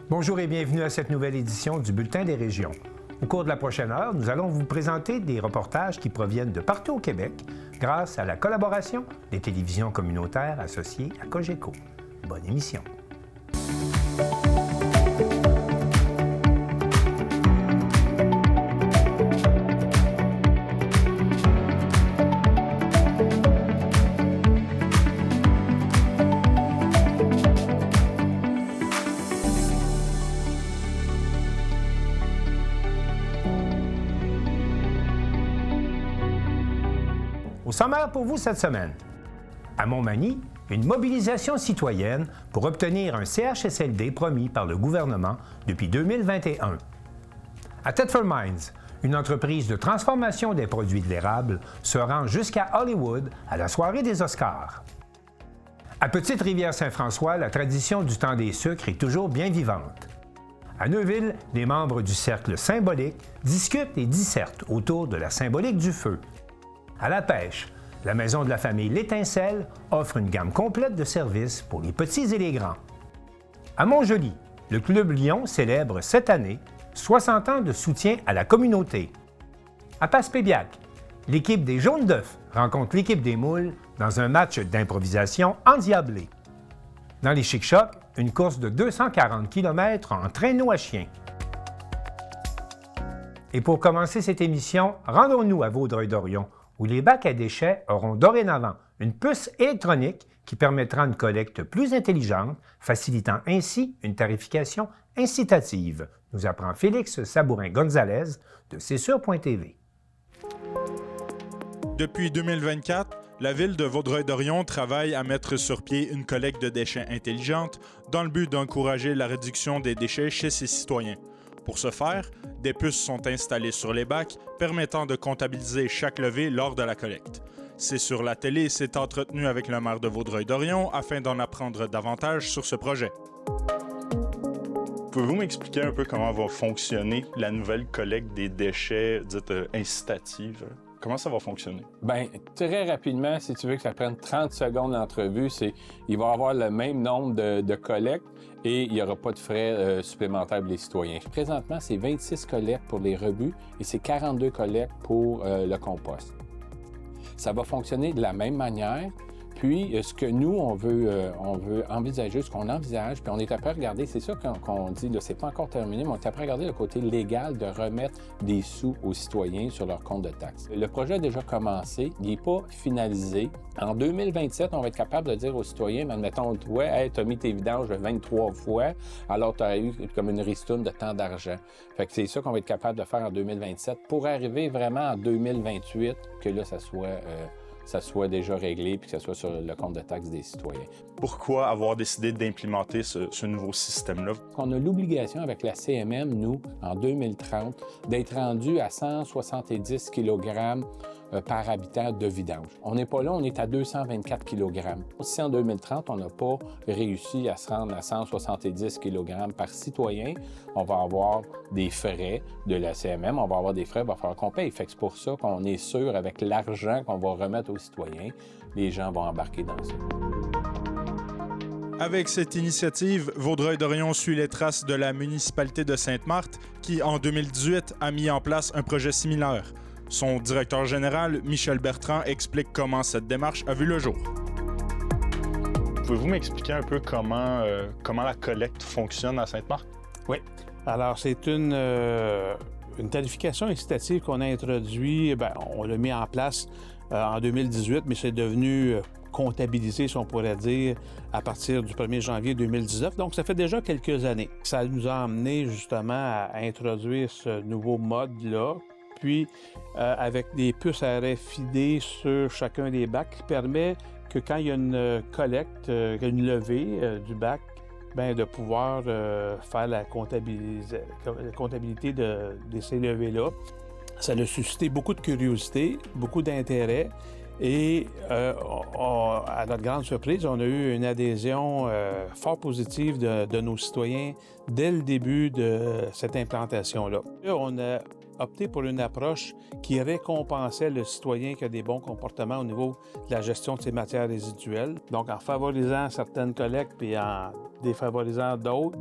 Bonjour et bienvenue à cette nouvelle édition du Bulletin des régions. Au cours de la prochaine heure, nous allons vous présenter des reportages qui proviennent de partout au Québec grâce à la collaboration des télévisions communautaires associées à Cogeco. Bonne émission. Au sommaire pour vous cette semaine, à Montmagny, une mobilisation citoyenne pour obtenir un CHSLD promis par le gouvernement depuis 2021. À Thetford Mines, une entreprise de transformation des produits de l'érable se rend jusqu'à Hollywood à la soirée des Oscars. À Petite-Rivière-Saint-François, la tradition du temps des sucres est toujours bien vivante. À Neuville, les membres du Cercle symbolique discutent et dissertent autour de la symbolique du feu. À la pêche, la maison de la famille L'Étincelle offre une gamme complète de services pour les petits et les grands. À Montjoly, le Club Lion célèbre cette année 60 ans de soutien à la communauté. À Passepébiac, l'équipe des Jaunes d'œufs rencontre l'équipe des Moules dans un match d'improvisation endiablé. Dans les Chic-Chocs, une course de 240 km en traîneau à chien. Et pour commencer cette émission, rendons-nous à Vaudreuil-Dorion, où les bacs à déchets auront dorénavant une puce électronique qui permettra une collecte plus intelligente, facilitant ainsi une tarification incitative, nous apprend Félix Sabourin-Gonzalez de cesure.tv. Depuis 2024, la Ville de Vaudreuil-Dorion travaille à mettre sur pied une collecte de déchets intelligente dans le but d'encourager la réduction des déchets chez ses citoyens. Pour ce faire, des puces sont installées sur les bacs permettant de comptabiliser chaque levée lors de la collecte. C'est sur la télé s'est entretenu avec le maire de Vaudreuil-Dorion afin d'en apprendre davantage sur ce projet. Pouvez-vous m'expliquer un peu comment va fonctionner la nouvelle collecte des déchets dite incitative? Comment ça va fonctionner? Bien, très rapidement, si tu veux que ça prenne 30 secondes d'entrevue, il va y avoir le même nombre de collectes et il n'y aura pas de frais supplémentaires pour les citoyens. Présentement, c'est 26 collectes pour les rebuts et c'est 42 collectes pour le compost. Ça va fonctionner de la même manière. Puis, ce que nous, on veut envisager, ce qu'on envisage, puis on est après à regarder, c'est ça qu'on dit, là, c'est pas encore terminé, mais on est après à regarder le côté légal de remettre des sous aux citoyens sur leur compte de taxes. Le projet a déjà commencé, il n'est pas finalisé. En 2027, on va être capable de dire aux citoyens, admettons, toi, hey, tu as mis tes vidanges 23 fois, alors tu as eu comme une ristourne de tant d'argent. Fait que c'est ça qu'on va être capable de faire en 2027 pour arriver vraiment en 2028, que là, ça soit déjà réglé puis que ça soit sur le compte de taxes des citoyens. Pourquoi avoir décidé d'implémenter ce nouveau système-là? On a l'obligation avec la CMM, nous, en 2030, d'être rendu à 170 kg par habitant de vidange. On n'est pas là, on est à 224 kg. Si en 2030, on n'a pas réussi à se rendre à 170 kg par citoyen, on va avoir des frais de la CMM, on va avoir des frais, il va falloir qu'on paye. Fait que c'est pour ça qu'on est sûr, avec l'argent qu'on va remettre aux citoyens, les gens vont embarquer dans ça. Avec cette initiative, Vaudreuil-Dorion suit les traces de la municipalité de Sainte-Marthe qui, en 2018, a mis en place un projet similaire. Son directeur général, Michel Bertrand, explique comment cette démarche a vu le jour. Pouvez-vous m'expliquer un peu comment la collecte fonctionne à Sainte-Marthe? Oui. Alors, c'est une tarification incitative qu'on a introduite. On l'a mis en place en 2018, mais c'est devenu comptabilisé, si on pourrait dire, à partir du 1er janvier 2019. Donc, ça fait déjà quelques années. Ça nous a amené justement à introduire ce nouveau mode-là. Puis, avec des puces RFID sur chacun des bacs, qui permet que quand il y a une collecte, une levée du bac, de pouvoir faire la comptabilité de ces levées-là. Ça a suscité beaucoup de curiosité, beaucoup d'intérêt. Et à notre grande surprise, on a eu une adhésion fort positive de nos citoyens dès le début de cette implantation-là. On a opté pour une approche qui récompensait le citoyen qui a des bons comportements au niveau de la gestion de ses matières résiduelles. Donc, en favorisant certaines collectes puis en défavorisant d'autres,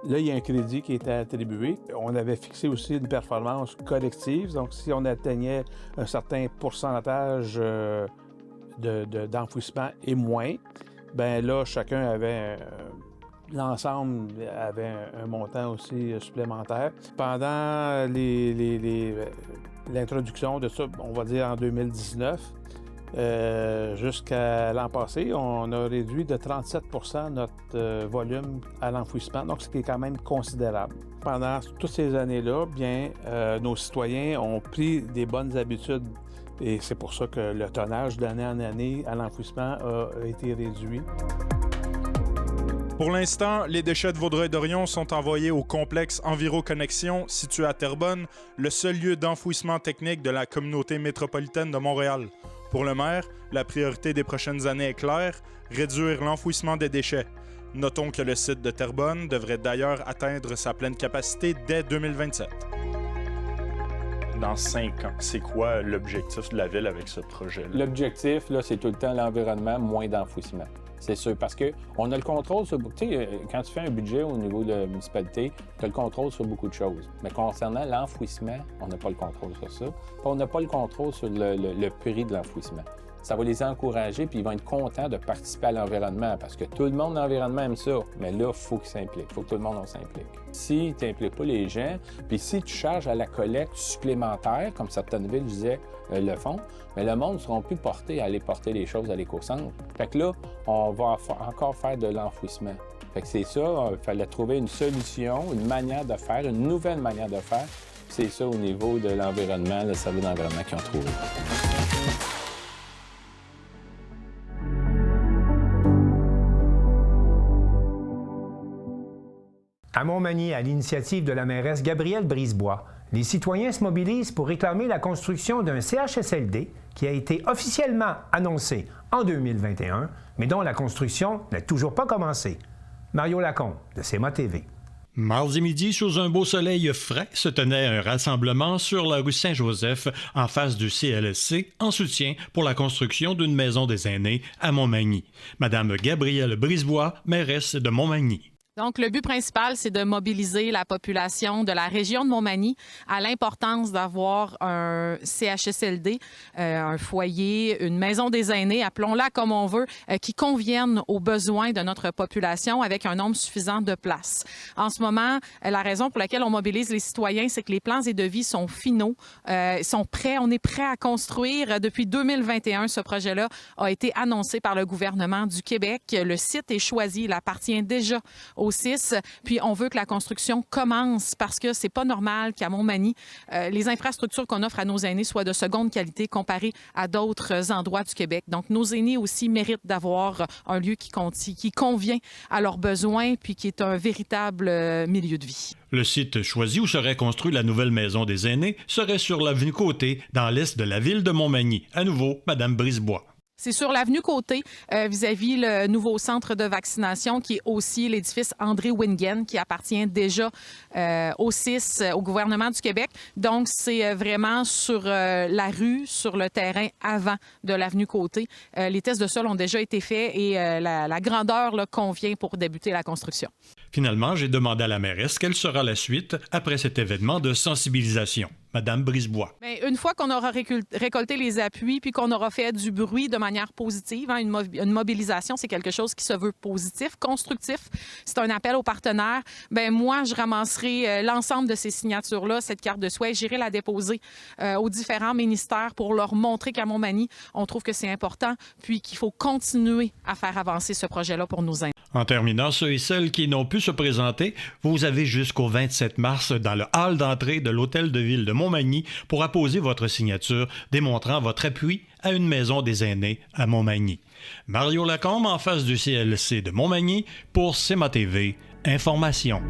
Là, il y a un crédit qui était attribué. On avait fixé aussi une performance collective. Donc, si on atteignait un certain pourcentage d'enfouissement et moins, bien là, chacun avait... L'ensemble avait un montant aussi supplémentaire. Pendant l'introduction de ça, on va dire en 2019, jusqu'à l'an passé, on a réduit de 37 % notre volume à l'enfouissement, donc ce qui est quand même considérable. Pendant toutes ces années-là, bien, nos citoyens ont pris des bonnes habitudes et c'est pour ça que le tonnage d'année en année à l'enfouissement a été réduit. Pour l'instant, les déchets de Vaudreuil-Dorion sont envoyés au complexe EnviroConnexion, situé à Terrebonne, le seul lieu d'enfouissement technique de la communauté métropolitaine de Montréal. Pour le maire, la priorité des prochaines années est claire, réduire l'enfouissement des déchets. Notons que le site de Terrebonne devrait d'ailleurs atteindre sa pleine capacité dès 2027. Dans 5 ans, c'est quoi l'objectif de la Ville avec ce projet-là? L'objectif, là, c'est tout le temps l'environnement, moins d'enfouissement. C'est sûr, parce qu'on a le contrôle sur... Tu sais, quand tu fais un budget au niveau de la municipalité, tu as le contrôle sur beaucoup de choses. Mais concernant l'enfouissement, on n'a pas le contrôle sur ça. Puis on n'a pas le contrôle sur le prix de l'enfouissement. Ça va les encourager, puis ils vont être contents de participer à l'environnement, parce que tout le monde dans l'environnement aime ça. Mais là, il faut qu'ils s'impliquent. Il faut que tout le monde s'implique. Si tu n'impliques pas les gens, puis si tu charges à la collecte supplémentaire, comme certaines villes disaient le font, mais le monde ne sera plus porté à aller porter les choses à l'éco-centre. Fait que là, on va encore faire de l'enfouissement. Fait que c'est ça, il fallait trouver une solution, une manière de faire, une nouvelle manière de faire. C'est ça au niveau de l'environnement, le service d'environnement qu'ils ont trouvé. À Montmagny, à l'initiative de la mairesse Gabrielle Brisebois, les citoyens se mobilisent pour réclamer la construction d'un CHSLD qui a été officiellement annoncé en 2021, mais dont la construction n'a toujours pas commencé. Mario Lacombe, de CMA TV. Mardi midi, sous un beau soleil frais, se tenait un rassemblement sur la rue Saint-Joseph, en face du CLSC, en soutien pour la construction d'une maison des aînés à Montmagny. Madame Gabrielle Brisebois, mairesse de Montmagny. Donc, le but principal, c'est de mobiliser la population de la région de Montmagny à l'importance d'avoir un CHSLD, un foyer, une maison des aînés, appelons-la comme on veut, qui convienne aux besoins de notre population avec un nombre suffisant de places. En ce moment, la raison pour laquelle on mobilise les citoyens, c'est que les plans et devis sont finaux, sont prêts. On est prêt à construire. Depuis 2021, ce projet-là a été annoncé par le gouvernement du Québec. Le site est choisi, il appartient déjà au CIS, puis on veut que la construction commence parce que c'est pas normal qu'à Montmagny, les infrastructures qu'on offre à nos aînés soient de seconde qualité comparées à d'autres endroits du Québec. Donc, nos aînés aussi méritent d'avoir un lieu qui convient à leurs besoins puis qui est un véritable milieu de vie. Le site choisi où serait construite la nouvelle maison des aînés serait sur l'avenue Côté, dans l'est de la ville de Montmagny. À nouveau, Madame Brisebois. C'est sur l'avenue Côté, vis-à-vis le nouveau centre de vaccination, qui est aussi l'édifice André Wingen, qui appartient déjà au CIS, au gouvernement du Québec. Donc, c'est vraiment sur la rue, sur le terrain avant de l'avenue Côté. Les tests de sol ont déjà été faits et la grandeur là, convient pour débuter la construction. Finalement, j'ai demandé à la mairesse quelle sera la suite après cet événement de sensibilisation. Madame Brisebois. Bien, une fois qu'on aura récolté les appuis puis qu'on aura fait du bruit de manière positive, hein, une mobilisation, c'est quelque chose qui se veut positif, constructif. C'est un appel aux partenaires. Bien, moi, je ramasserai l'ensemble de ces signatures-là, cette carte de souhait. J'irai la déposer aux différents ministères pour leur montrer qu'à Montmagny, on trouve que c'est important puis qu'il faut continuer à faire avancer ce projet-là pour nos aînés. En terminant, ceux et celles qui n'ont pu se présenter, vous avez jusqu'au 27 mars dans le hall d'entrée de l'Hôtel de Ville de Montmagny pour apposer votre signature démontrant votre appui à une maison des aînés à Montmagny. Mario Lacombe en face du CLC de Montmagny pour CMA TV Information.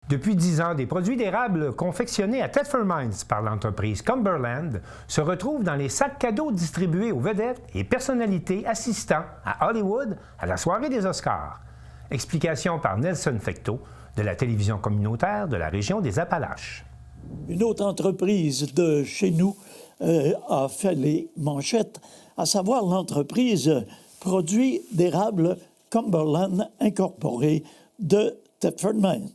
Depuis 10 ans, des produits d'érable confectionnés à Thetford Mines par l'entreprise Cumberland se retrouvent dans les sacs cadeaux distribués aux vedettes et personnalités assistant à Hollywood à la soirée des Oscars. Explication par Nelson Fecteau de la télévision communautaire de la région des Appalaches. Une autre entreprise de chez nous a fait les manchettes, à savoir l'entreprise produit d'érable Cumberland Incorporé de Thetford Mines.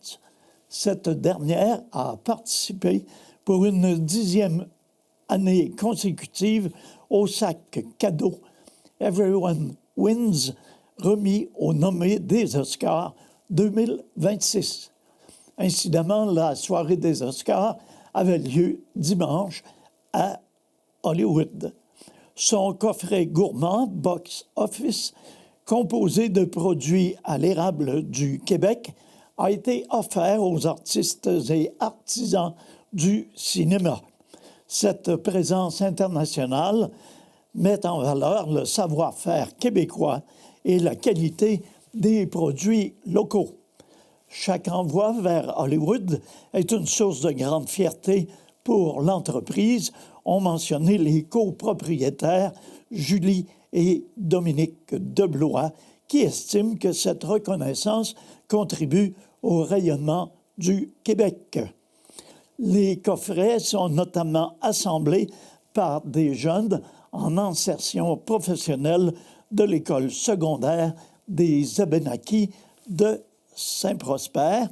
Cette dernière a participé pour une 10e année consécutive au sac cadeau Everyone Wins, remis au nommé des Oscars 2026. Incidemment, la soirée des Oscars avait lieu dimanche à Hollywood. Son coffret gourmand Box Office, composé de produits à l'érable du Québec, a été offert aux artistes et artisans du cinéma. Cette présence internationale met en valeur le savoir-faire québécois et la qualité des produits locaux. Chaque envoi vers Hollywood est une source de grande fierté pour l'entreprise, ont mentionné les copropriétaires Julie et Dominique Deblois, qui estiment que cette reconnaissance contribue au rayonnement du Québec. Les coffrets sont notamment assemblés par des jeunes en insertion professionnelle de l'école secondaire des Abénaquis de Saint-Prosper,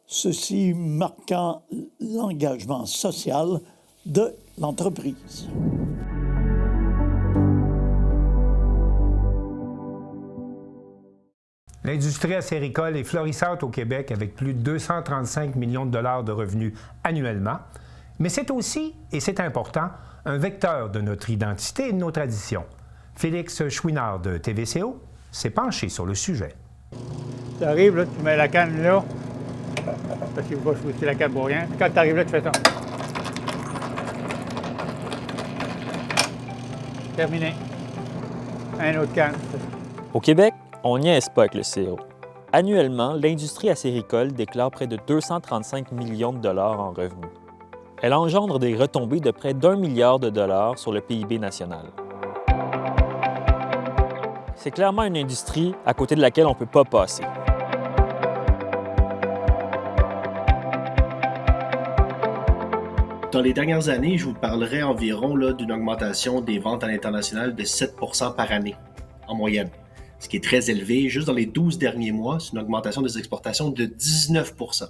ceci marquant l'engagement social de l'entreprise. L'industrie acéricole est florissante au Québec avec plus de 235 millions de dollars de revenus annuellement, mais c'est aussi, et c'est important, un vecteur de notre identité et de nos traditions. Félix Chouinard de TVCO s'est penché sur le sujet. Tu arrives, là, tu mets la canne là, parce qu'il ne faut pas soucier la canne pour rien. Puis quand tu arrives là, tu fais ça. Terminé. Un autre canne. Au Québec, on niaise pas avec le sirop. Annuellement, l'industrie acéricole déclare près de 235 millions de dollars en revenus. Elle engendre des retombées de près d'1 milliard de dollars sur le PIB national. C'est clairement une industrie à côté de laquelle on ne peut pas passer. Dans les dernières années, je vous parlerai environ d'une augmentation des ventes à l'international de 7 % par année, en moyenne. Ce qui est très élevé. Juste dans les 12 derniers mois, c'est une augmentation des exportations de 19 %.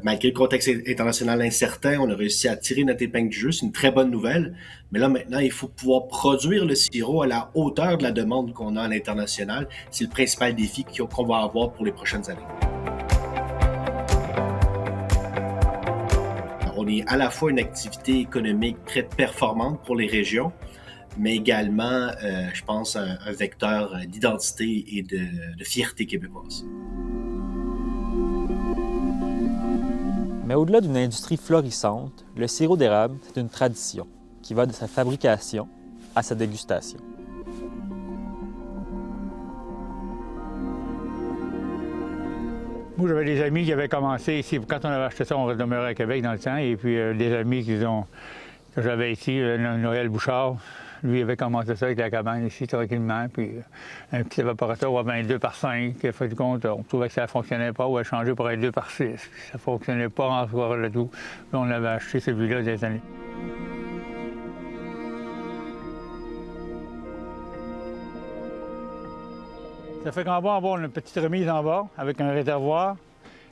Malgré le contexte international incertain, on a réussi à tirer notre épingle du jeu. C'est une très bonne nouvelle. Mais là, maintenant, il faut pouvoir produire le sirop à la hauteur de la demande qu'on a à l'international. C'est le principal défi qu'on va avoir pour les prochaines années. Alors, on est à la fois une activité économique très performante pour les régions, mais également, je pense, un vecteur d'identité et de fierté québécoise. Mais au-delà d'une industrie florissante, le sirop d'érable, c'est une tradition qui va de sa fabrication à sa dégustation. Moi, j'avais des amis qui avaient commencé ici. Quand on avait acheté ça, on demeurait à Québec dans le temps. Et puis, des amis que j'avais ici, Noël Bouchard, lui avait commencé ça avec la cabane ici, tranquillement. Puis, un petit évaporateur à 22 par 5. Il a fait du compte, on trouvait que ça ne fonctionnait pas, ou a changé pour être 2 par 6. Ça ne fonctionnait pas encore le tout. Là, on avait acheté celui-là des années. Ça fait qu'on va avoir une petite remise en bas avec un réservoir.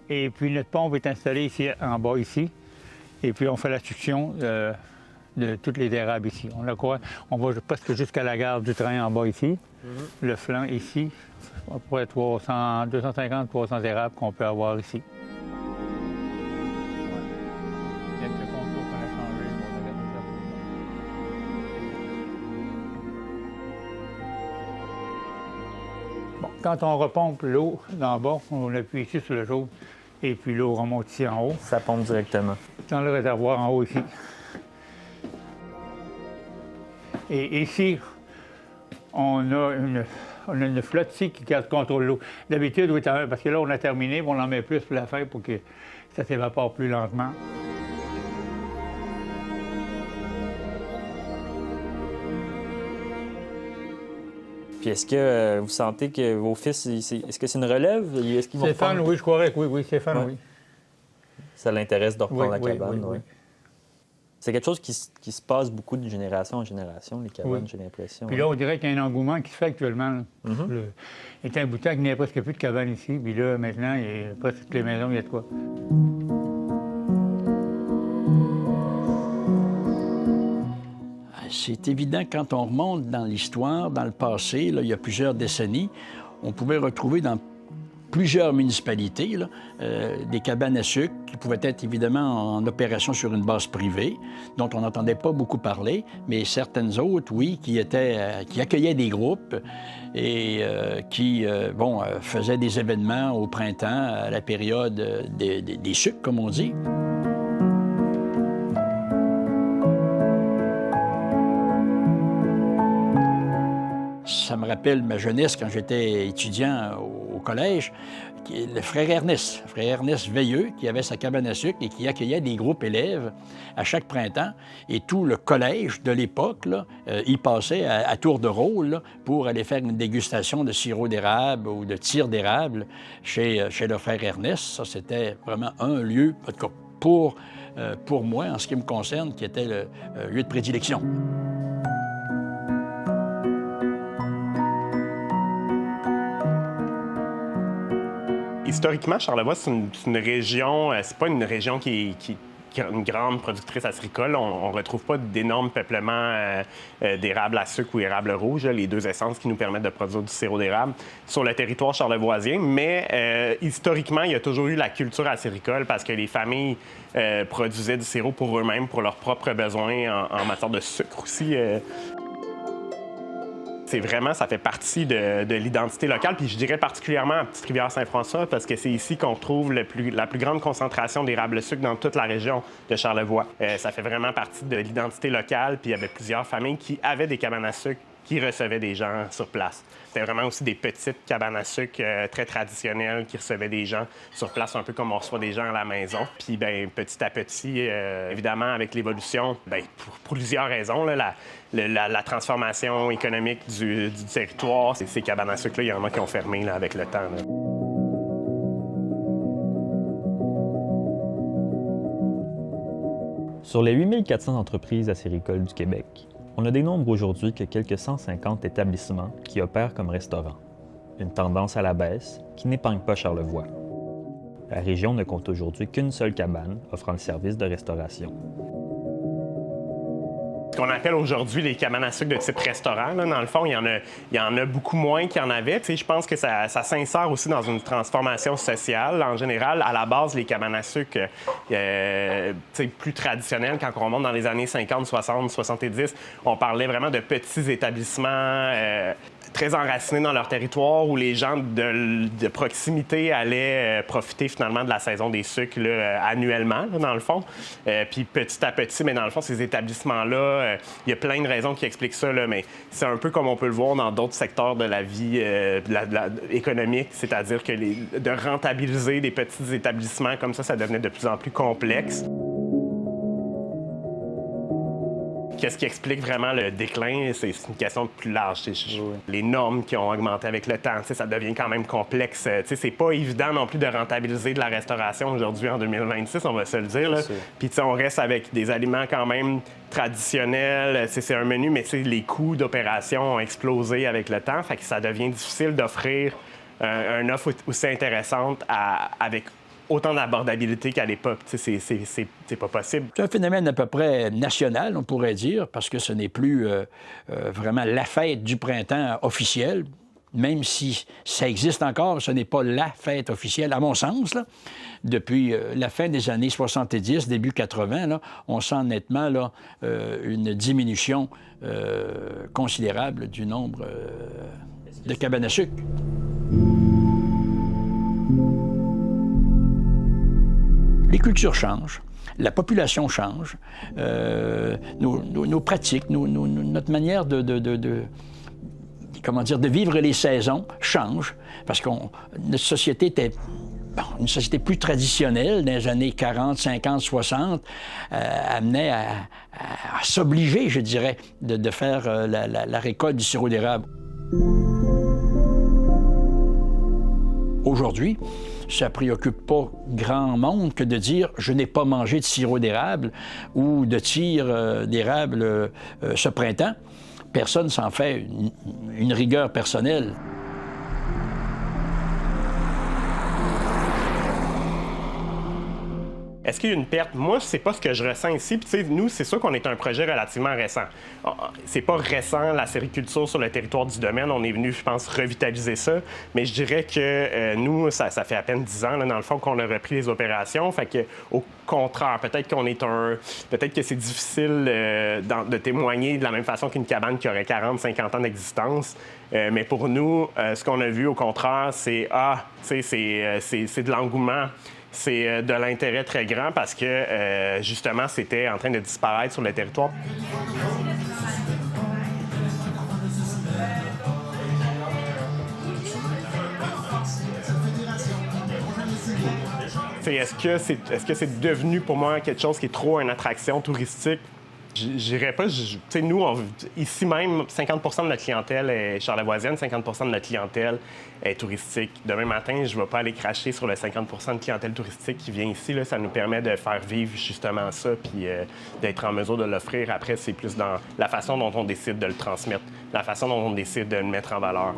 Et puis notre pompe est installée ici en bas ici. Et puis on fait la succion de toutes les érables ici. On va presque jusqu'à la gare du train en bas ici. Le flanc ici, à peu près 250-300 érables qu'on peut avoir ici. Quand on repompe l'eau d'en bas, on appuie ici sur le jaune et puis l'eau remonte ici en haut. Ça pompe directement. Dans le réservoir en haut ici. Et ici, on a une flotte ici qui contrôle l'eau. D'habitude, oui, parce que là, on a terminé, on en met plus pour la faire pour que ça s'évapore plus lentement. Puis est-ce que vous sentez que vos fils, est-ce que c'est une relève? Est-ce qu'ils vont Stéphane, oui, je croirais que oui, Stéphane, oui. Ça l'intéresse de reprendre la oui, cabane, oui. C'est quelque chose qui se passe beaucoup de génération en génération, les cabanes, j'ai l'impression. Puis là, on dirait qu'il y a un engouement qui se fait actuellement. Il était un bout de temps qu'il n'y avait presque plus de cabanes ici. Puis là, maintenant, il y a presque toutes les maisons, il y a de quoi. C'est évident, quand on remonte dans l'histoire, dans le passé, là, il y a plusieurs décennies, on pouvait retrouver dans plusieurs municipalités là, des cabanes à sucre qui pouvaient être évidemment en opération sur une base privée, dont on n'entendait pas beaucoup parler, mais certaines autres, oui, qui accueillaient des groupes et qui faisaient des événements au printemps, à la période des sucres, comme on dit. Ça me rappelle ma jeunesse quand j'étais étudiant au collège, le frère Ernest Veilleux, qui avait sa cabane à sucre et qui accueillait des groupes élèves à chaque printemps. Et tout le collège de l'époque, y passait à tour de rôle là, pour aller faire une dégustation de sirop d'érable ou de tire d'érable chez le frère Ernest. Ça, c'était vraiment un lieu, en tout cas pour moi, en ce qui me concerne, qui était le lieu de prédilection. Historiquement, Charlevoix, c'est une région, c'est pas une région qui est une grande productrice acéricole. On ne retrouve pas d'énormes peuplements d'érable à sucre ou érable rouge, les deux essences qui nous permettent de produire du sirop d'érable sur le territoire charlevoisien. Mais historiquement, il y a toujours eu la culture acéricole parce que les familles produisaient du sirop pour eux-mêmes, pour leurs propres besoins en matière de sucre aussi. C'est vraiment, ça fait partie de l'identité locale, puis je dirais particulièrement à Petite-Rivière-Saint-François, parce que c'est ici qu'on retrouve la plus grande concentration d'érable sucre dans toute la région de Charlevoix. Ça fait vraiment partie de l'identité locale, puis il y avait plusieurs familles qui avaient des cabanes à sucre qui recevaient des gens sur place. C'était vraiment aussi des petites cabanes à sucre très traditionnelles qui recevaient des gens sur place, un peu comme on reçoit des gens à la maison. Puis, bien, petit à petit, évidemment, avec l'évolution, bien, pour plusieurs raisons, là, la transformation économique du territoire, ces cabanes à sucre-là, il y en a qui ont fermé là, avec le temps. Là. Sur les 8400 entreprises acéricoles du Québec, on ne dénombre aujourd'hui que quelques 150 établissements qui opèrent comme restaurants. Une tendance à la baisse qui n'épargne pas Charlevoix. La région ne compte aujourd'hui qu'une seule cabane offrant le service de restauration. Ce qu'on appelle aujourd'hui les cabanes à sucre de type restaurant, là, dans le fond, il y en a beaucoup moins qu'il y en avait. Je pense que ça s'insère aussi dans une transformation sociale. En général, à la base, les cabanes à sucre plus traditionnelles, quand on remonte dans les années 50, 60, 70, on parlait vraiment de petits établissements très enracinés dans leur territoire où les gens de proximité allaient profiter finalement de la saison des sucres là, annuellement, là, dans le fond. Puis petit à petit, mais dans le fond, ces établissements-là, il y a plein de raisons qui expliquent ça, là, mais c'est un peu comme on peut le voir dans d'autres secteurs de la vie économique, c'est-à-dire que de rentabiliser des petits établissements comme ça devenait de plus en plus complexe. Qu'est-ce qui explique vraiment le déclin? C'est une question plus large. Les normes qui ont augmenté avec le temps, ça devient quand même complexe. C'est pas évident non plus de rentabiliser de la restauration aujourd'hui en 2026, on va se le dire. Puis on reste avec des aliments quand même traditionnels. C'est un menu, mais les coûts d'opération ont explosé avec le temps. Fait que ça devient difficile d'offrir une offre aussi intéressante avec autant d'abordabilité qu'à l'époque. C'est pas possible. C'est un phénomène à peu près national, on pourrait dire, parce que ce n'est plus vraiment la fête du printemps officielle. Même si ça existe encore, ce n'est pas la fête officielle, à mon sens. Là. Depuis la fin des années 70, début 80, là, on sent nettement là, une diminution considérable du nombre de cabanes à sucre. Les cultures changent, la population change, nos pratiques, notre manière de vivre les saisons change, parce que notre société était une société plus traditionnelle dans les années 40, 50, 60, amenait à s'obliger, je dirais, de faire la récolte du sirop d'érable. Aujourd'hui, Ça préoccupe pas grand monde que de dire « je n'ai pas mangé de sirop d'érable » ou de tir d'érable ce printemps. Personne s'en fait une rigueur personnelle. Est-ce qu'il y a une perte? Moi, c'est pas ce que je ressens ici. Puis, nous, c'est sûr qu'on est un projet relativement récent. C'est pas récent, la sériculture sur le territoire du domaine. On est venu, je pense, revitaliser ça. Mais je dirais que nous, ça fait à peine 10 ans, là, dans le fond, qu'on a repris les opérations. Fait que, au contraire, peut-être que c'est difficile de témoigner de la même façon qu'une cabane qui aurait 40, 50 ans d'existence. Mais pour nous, ce qu'on a vu, au contraire, c'est de l'engouement. C'est de l'intérêt très grand parce que, justement, c'était en train de disparaître sur le territoire. Est-ce que c'est devenu pour moi quelque chose qui est trop une attraction touristique? J'irais pas. Nous, ici même, 50 de notre clientèle est charlevoisienne, 50 de notre clientèle est touristique. Demain matin, je ne vais pas aller cracher sur le 50 de clientèle touristique qui vient ici. Là. Ça nous permet de faire vivre justement ça puis d'être en mesure de l'offrir. Après, c'est plus dans la façon dont on décide de le transmettre, la façon dont on décide de le mettre en valeur.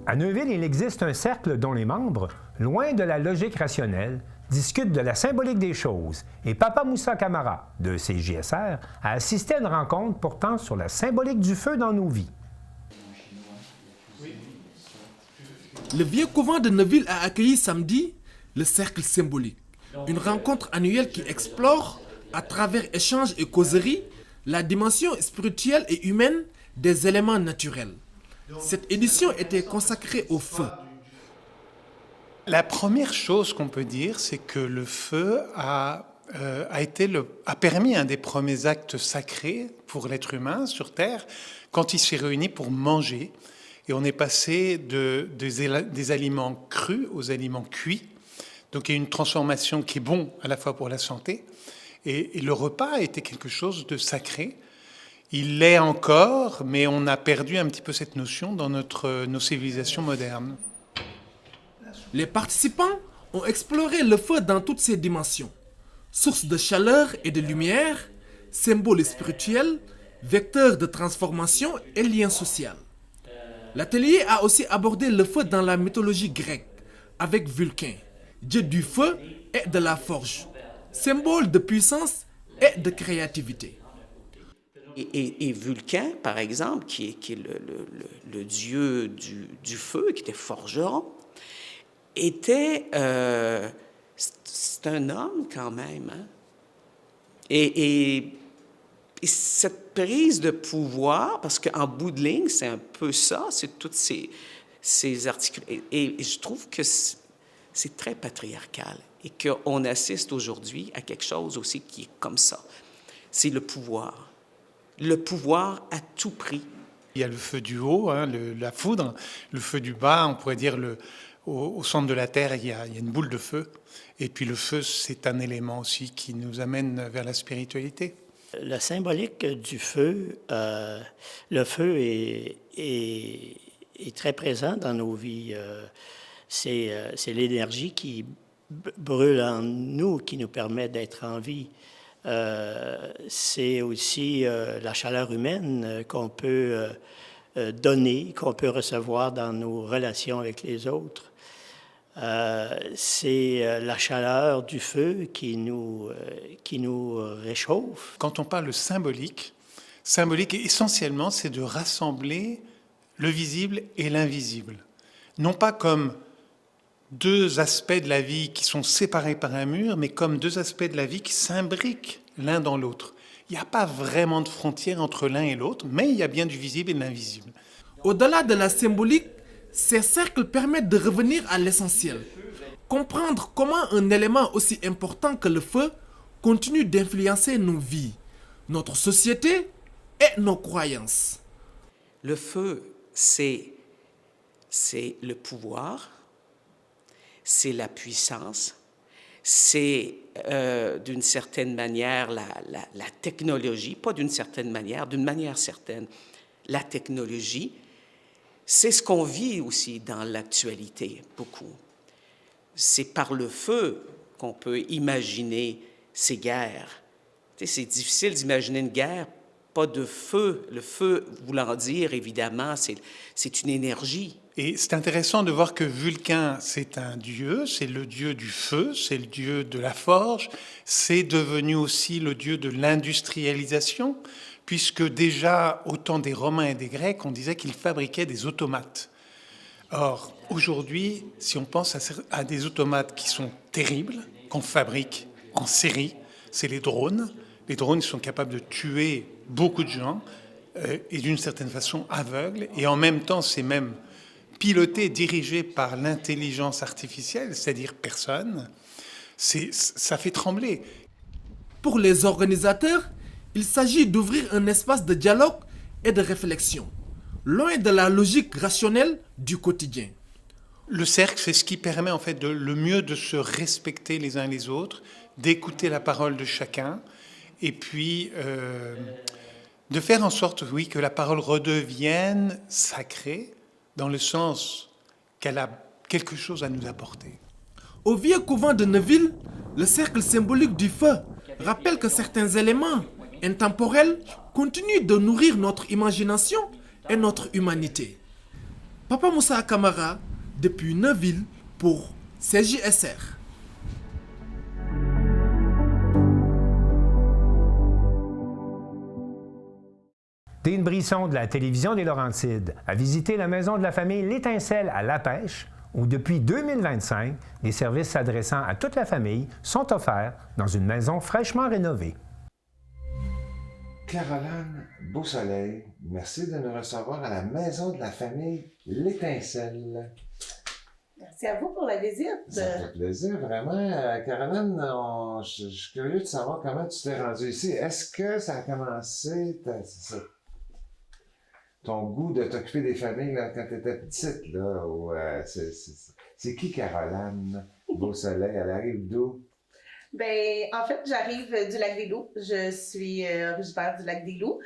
À Neuville, il existe un cercle dont les membres, loin de la logique rationnelle, discutent de la symbolique des choses et Papa Moussa Camara, de CJSR, a assisté à une rencontre portant sur la symbolique du feu dans nos vies. Le vieux couvent de Neuville a accueilli samedi le cercle symbolique, une rencontre annuelle qui explore, à travers échanges et causeries, la dimension spirituelle et humaine des éléments naturels. Cette édition était consacrée au feu. La première chose qu'on peut dire, c'est que le feu a permis un des premiers actes sacrés pour l'être humain sur Terre, quand il s'est réuni pour manger. Et on est passé des aliments crus aux aliments cuits. Donc il y a une transformation qui est bon à la fois pour la santé. Et le repas a été quelque chose de sacré. Il l'est encore, mais on a perdu un petit peu cette notion dans nos civilisations modernes. Les participants ont exploré le feu dans toutes ses dimensions. Source de chaleur et de lumière, symbole spirituel, vecteur de transformation et lien social. L'atelier a aussi abordé le feu dans la mythologie grecque, avec Vulcain, dieu du feu et de la forge, symbole de puissance et de créativité. Et Vulcain, par exemple, qui est le dieu du feu, qui était forgeron, était... c'est un homme quand même. Hein? Et cette prise de pouvoir, parce qu'en bout de ligne, c'est un peu ça, c'est toutes ces articles. Et je trouve que c'est très patriarcal et qu'on assiste aujourd'hui à quelque chose aussi qui est comme ça. C'est le pouvoir. Le pouvoir à tout prix. Il y a le feu du haut, hein, la foudre, le feu du bas, on pourrait dire au centre de la Terre, il y a une boule de feu. Et puis le feu, c'est un élément aussi qui nous amène vers la spiritualité. La symbolique du feu, le feu est très présent dans nos vies. C'est l'énergie qui brûle en nous, qui nous permet d'être en vie. C'est aussi la chaleur humaine qu'on peut donner, qu'on peut recevoir dans nos relations avec les autres. C'est la chaleur du feu qui nous réchauffe. Quand on parle de symbolique, essentiellement, c'est de rassembler le visible et l'invisible. Non pas comme deux aspects de la vie qui sont séparés par un mur, mais comme deux aspects de la vie qui s'imbriquent l'un dans l'autre. Il n'y a pas vraiment de frontière entre l'un et l'autre, mais il y a bien du visible et de l'invisible. Au-delà de la symbolique, ces cercles permettent de revenir à l'essentiel. Comprendre comment un élément aussi important que le feu continue d'influencer nos vies, notre société et nos croyances. Le feu, c'est le pouvoir, c'est la puissance, c'est d'une certaine manière la technologie, pas d'une certaine manière certaine, la technologie. C'est ce qu'on vit aussi dans l'actualité, beaucoup. C'est par le feu qu'on peut imaginer ces guerres. Tu sais, c'est difficile d'imaginer une guerre, pas de feu. Le feu voulant dire, évidemment, c'est une énergie. Et c'est intéressant de voir que Vulcain, c'est un dieu, c'est le dieu du feu, c'est le dieu de la forge, c'est devenu aussi le dieu de l'industrialisation, puisque déjà, au temps des Romains et des Grecs, on disait qu'ils fabriquaient des automates. Or, aujourd'hui, si on pense à des automates qui sont terribles, qu'on fabrique en série, c'est les drones. Les drones sont capables de tuer beaucoup de gens et d'une certaine façon aveugles, et en même temps, c'est même piloté, dirigé par l'intelligence artificielle, c'est-à-dire personne, ça fait trembler. Pour les organisateurs, il s'agit d'ouvrir un espace de dialogue et de réflexion, loin de la logique rationnelle du quotidien. Le cercle, c'est ce qui permet en fait le mieux de se respecter les uns les autres, d'écouter la parole de chacun, et puis de faire en sorte, oui, que la parole redevienne sacrée, dans le sens qu'elle a quelque chose à nous apporter. Au vieux couvent de Neuville, le cercle symbolique du feu rappelle que certains éléments intemporels continuent de nourrir notre imagination et notre humanité. Papa Moussa Kamara, depuis Neuville, pour CJSR. Dean Brisson de la télévision des Laurentides a visité la maison de la famille L'Étincelle à La Pêche, où depuis 2025, les services s'adressant à toute la famille sont offerts dans une maison fraîchement rénovée. Caroline Beausoleil, merci de nous recevoir à la maison de la famille L'Étincelle. Merci à vous pour la visite. Ça fait plaisir, vraiment. Caroline, je suis curieux de savoir comment tu t'es rendue ici. Est-ce que ça a commencé, ton goût de t'occuper des familles là, quand tu étais petite? Là, ou, c'est qui Caroline Beausoleil? Elle arrive d'où? Ben, en fait, j'arrive du Lac-des-Loups. Je suis originaire du Lac-des-Loups.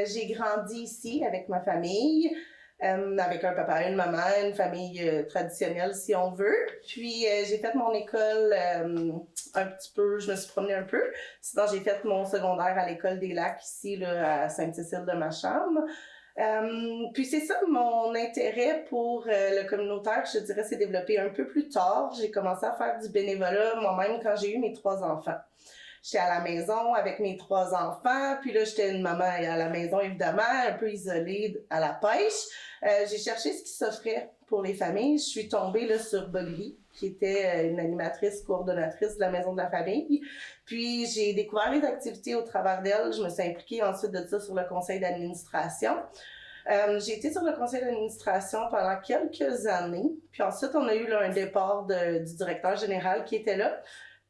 J'ai grandi ici avec ma famille, avec un papa et une maman, une famille traditionnelle si on veut. Puis j'ai fait mon école un petit peu, je me suis promenée un peu. Sinon, j'ai fait mon secondaire à l'école des Lacs ici là, à Sainte-Cécile-de-Macham. Puis c'est ça, mon intérêt pour le communautaire, je dirais, s'est développé un peu plus tard. J'ai commencé à faire du bénévolat moi-même quand j'ai eu mes 3 enfants. J'étais à la maison avec mes 3 enfants, puis là, j'étais une maman à la maison, évidemment, un peu isolée à la pêche. J'ai cherché ce qui s'offrait pour les familles. Je suis tombée là, sur Bogli, qui était une animatrice, coordonnatrice de la maison de la famille. Puis j'ai découvert les activités au travers d'elle. Je me suis impliquée ensuite de ça sur le conseil d'administration. J'ai été sur le conseil d'administration pendant quelques années. Puis ensuite, on a eu là, un départ du directeur général qui était là.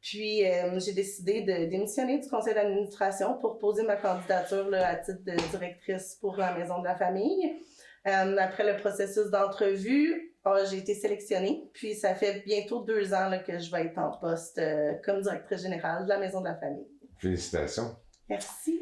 Puis j'ai décidé de démissionner du conseil d'administration pour poser ma candidature là, à titre de directrice pour la maison de la famille. Après le processus d'entrevue, j'ai été sélectionnée. Puis ça fait bientôt 2 ans là, que je vais être en poste comme directrice générale de la maison de la famille. Félicitations. Merci.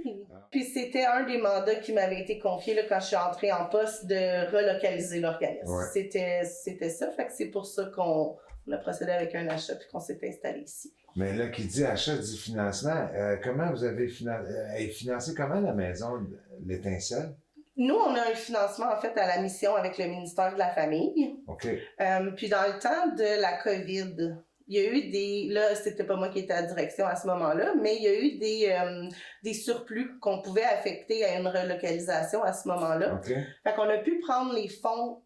Puis c'était un des mandats qui m'avait été confié là, quand je suis entrée en poste de relocaliser l'organisme. Ouais. C'était ça. Fait que c'est pour ça qu'on a procédé avec un achat puis qu'on s'est installé ici. Mais là, qui dit achat dit financement. Comment vous avez financé comment la maison de L'Étincelle? Nous, on a un financement, en fait, à la mission avec le ministère de la Famille. OK. Puis dans le temps de la COVID, il y a eu là, c'était pas moi qui étais à la direction à ce moment-là, mais il y a eu des surplus qu'on pouvait affecter à une relocalisation à ce moment-là. OK. Fait qu'on a pu prendre les fonds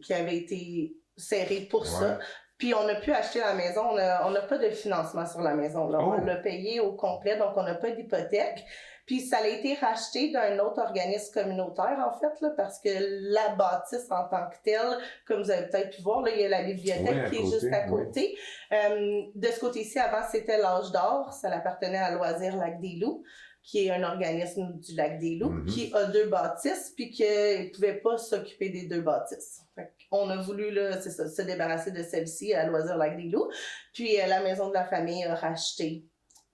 qui avaient été serrés pour ça. Puis on a pu acheter la maison. On n'a pas de financement sur la maison. Là. On l'a payé au complet, donc on n'a pas d'hypothèque. Puis ça a été racheté d'un autre organisme communautaire, en fait, là, parce que la bâtisse en tant que telle, comme vous avez peut-être pu voir, là, il y a la bibliothèque qui est juste à côté. De ce côté-ci, avant, c'était l'Âge d'or. Ça appartenait à Loisirs Lac-des-Loups. qui est un organisme du Lac-des-Loups, qui a 2 bâtisses, puis qu'il ne pouvait pas s'occuper des 2 bâtisses. On a voulu, là, c'est ça, se débarrasser de celle-ci à Loisirs Lac-des-Loups. Puis la Maison de la famille a racheté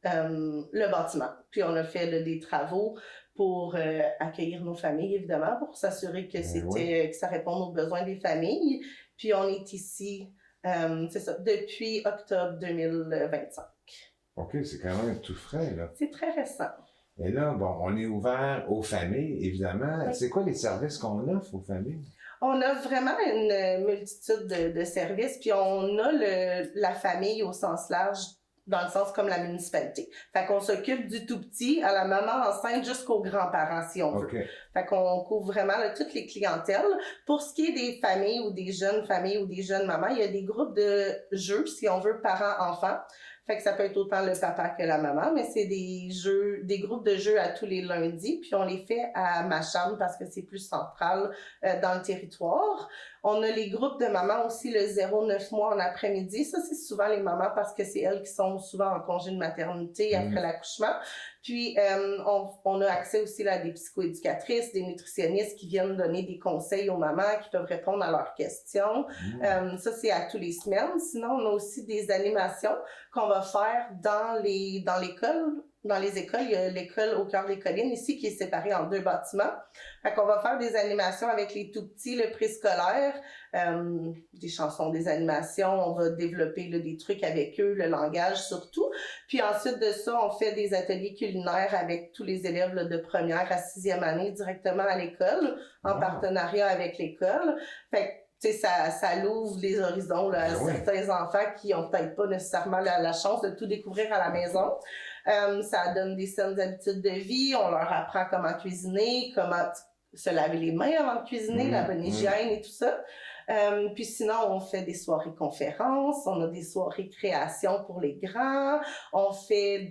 le bâtiment. Puis on a fait là, des travaux pour accueillir nos familles, évidemment, pour s'assurer que que ça réponde aux besoins des familles. Puis on est ici, c'est ça, depuis octobre 2025. OK, c'est quand même tout frais, là. C'est très récent. Et là, bon, on est ouvert aux familles, évidemment. Oui. C'est quoi les services qu'on offre aux familles? On a vraiment une multitude de services, puis on a la famille au sens large, dans le sens comme la municipalité. Fait qu'on s'occupe du tout petit à la maman enceinte jusqu'aux grands-parents, si on veut. Fait qu'on couvre vraiment là, toutes les clientèles. Pour ce qui est des familles ou des jeunes familles ou des jeunes mamans, il y a des groupes de jeux, si on veut, parents-enfants. Fait que ça peut être autant le papa que la maman, mais c'est des groupes de jeux à tous les lundis, puis on les fait à Macham parce que c'est plus central dans le territoire. On a les groupes de mamans aussi, le 0-9 mois en après-midi. Ça, c'est souvent les mamans parce que c'est elles qui sont souvent en congé de maternité après l'accouchement. Puis, on a accès aussi là, à des psychoéducatrices, des nutritionnistes qui viennent donner des conseils aux mamans, qui peuvent répondre à leurs questions. Ça, c'est à tous les semaines. Sinon, on a aussi des animations qu'on va faire dans l'école. Dans les écoles, il y a l'école au cœur des collines ici qui est séparée en 2 bâtiments. Fait qu'on va faire des animations avec les tout-petits, le préscolaire, des chansons, des animations. On va développer là, des trucs avec eux, le langage surtout. Puis ensuite de ça, on fait des ateliers culinaires avec tous les élèves là, de première à 6e année directement à l'école, en partenariat avec l'école. Fait que ça l'ouvre les horizons là, à certains enfants qui n'ont peut-être pas nécessairement la chance de tout découvrir à la maison. Ça donne des saines habitudes de vie. On leur apprend comment cuisiner, comment se laver les mains avant de cuisiner, la bonne hygiène et tout ça. Puis sinon, on fait des soirées conférences, on a des soirées création pour les grands, on fait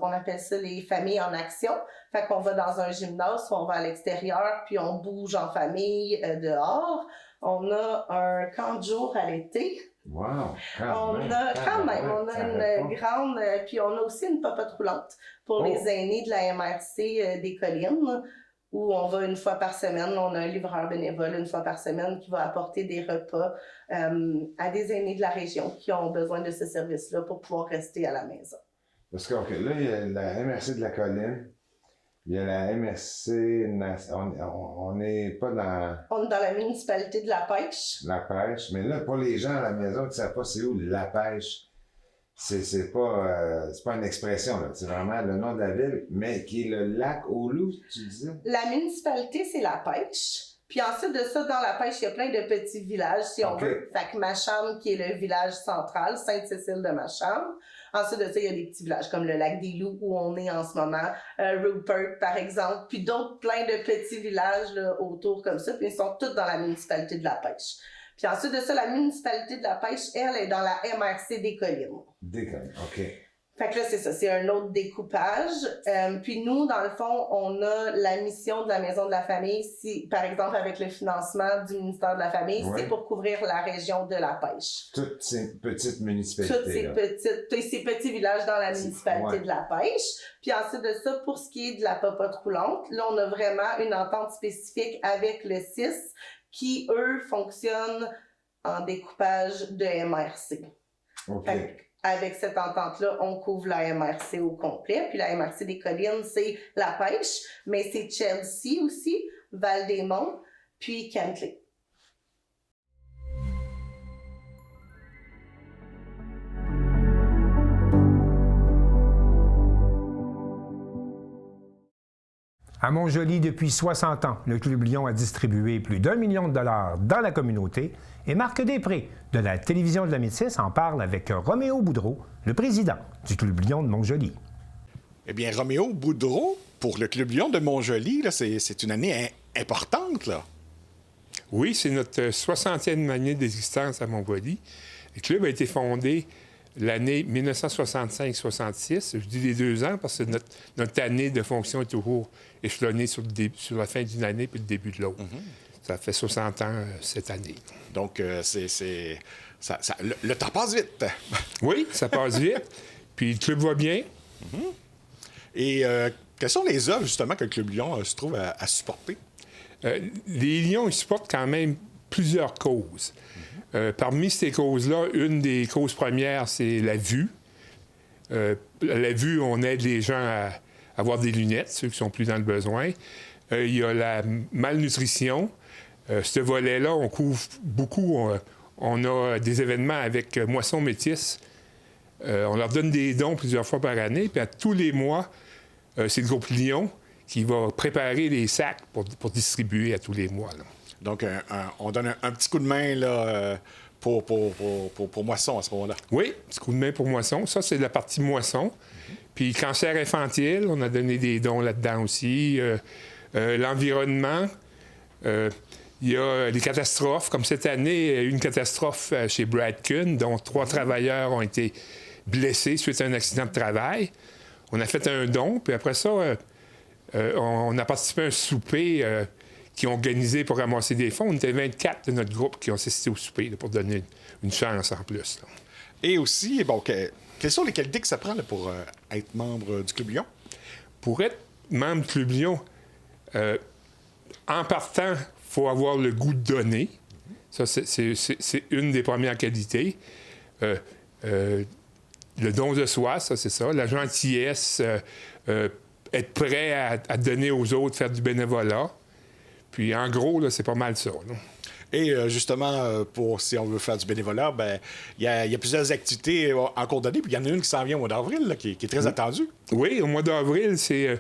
on appelle ça les familles en action. Fait qu'on va dans un gymnase ou on va à l'extérieur, puis on bouge en famille dehors. On a un camp de jour à l'été. Wow! On a une grande, puis on a aussi une popote roulante pour les aînés de la MRC des Collines, où on va une fois par semaine, on a un livreur bénévole une fois par semaine qui va apporter des repas à des aînés de la région qui ont besoin de ce service-là pour pouvoir rester à la maison. Parce que là, il y a la MRC de la Colline, il y a la MRC, on n'est pas dans... On est dans la municipalité de La Pêche. La Pêche, mais là, pour les gens à la maison qui ne savent pas c'est où La Pêche, c'est pas une expression, là. C'est vraiment le nom de la ville, mais qui est le lac aux loups, tu disais? La municipalité, c'est La Pêche. Puis ensuite de ça, dans La Pêche, il y a plein de petits villages, si on veut. Fait que Macham, qui est le village central, Sainte-Cécile de Macham. Ensuite de ça, il y a des petits villages comme le Lac-des-Loups, où on est en ce moment, Rupert, par exemple, puis d'autres plein de petits villages là, autour comme ça, puis ils sont tous dans la municipalité de La Pêche. Puis ensuite de ça, la municipalité de La Pêche, elle, est dans la MRC des Collines. Des Collines, OK. Fait que là, c'est ça, c'est un autre découpage. Puis nous, dans le fond, on a la mission de la Maison de la Famille, si, par exemple, avec le financement du ministère de la Famille, c'est pour couvrir la région de La Pêche. Toutes ces petites municipalités. Toutes ces petits villages dans la municipalité de La Pêche. Puis ensuite de ça, pour ce qui est de la popote roulante, là, on a vraiment une entente spécifique avec le CIS qui, eux, fonctionnent en découpage de MRC. OK. Avec cette entente-là, on couvre la MRC au complet. Puis la MRC des Collines, c'est La Pêche, mais c'est Chelsea aussi, Val-des-Monts, puis Kentley. À Montjoly, depuis 60 ans, le Club Lion a distribué plus d'1 million de dollars dans la communauté et Marc Després de la télévision de la Métis en parle avec Roméo Boudreau, le président du Club Lion de Montjoly. Eh bien, Roméo Boudreau, pour le Club Lion de Montjoly, là, c'est une année importante, là. Oui, c'est notre 60e année d'existence à Montjoly. Le club a été fondé l'année 1965-66. Je dis les 2 ans parce que notre année de fonction est toujours échelonnée sur la fin d'une année puis le début de l'autre. Ça fait 60 ans cette année. Donc, le temps passe vite. Oui, ça passe vite. Puis le club va bien. Et Quelles sont les œuvres, justement, que le Club Lion se trouve à supporter? Les Lions, ils supportent quand même plusieurs causes. Parmi ces causes-là, une des causes premières, c'est la vue. La vue, on aide les gens à avoir des lunettes, ceux qui sont plus dans le besoin. Il y a la malnutrition. Ce volet-là, on couvre beaucoup. On a des événements avec Moisson Métis. On leur donne des dons plusieurs fois par année. Puis à tous les mois, c'est le groupe Lion qui va préparer les sacs pour distribuer à tous les mois, là. Donc, on donne un petit coup de main là, pour Moisson à ce moment-là. Oui, petit coup de main pour Moisson. Ça, c'est la partie Moisson. Puis cancer infantile, on a donné des dons là-dedans aussi. L'environnement. Il y a les catastrophes. Comme cette année, il y a eu une catastrophe chez Bradken, dont 3 travailleurs ont été blessés suite à un accident de travail. On a fait un don, puis après ça, on a participé à un souper qui ont organisé pour ramasser des fonds. On était 24 de notre groupe qui ont assisté au souper là, pour donner une chance en plus, là. Et aussi, bon, quelles sont les qualités que ça prend là, pour être membre du Club Lion? Pour être membre du Club Lion, en partant, il faut avoir le goût de donner. Ça, c'est une des premières qualités. Le don de soi, ça, c'est ça. La gentillesse, être prêt à donner aux autres, faire du bénévolat. Puis, en gros, là, c'est pas mal ça, là. Et justement, si on veut faire du bénévolat, ben il y a plusieurs activités en cours d'année, puis il y en a une qui s'en vient au mois d'avril, là, qui est très attendue. Oui, au mois d'avril, c'est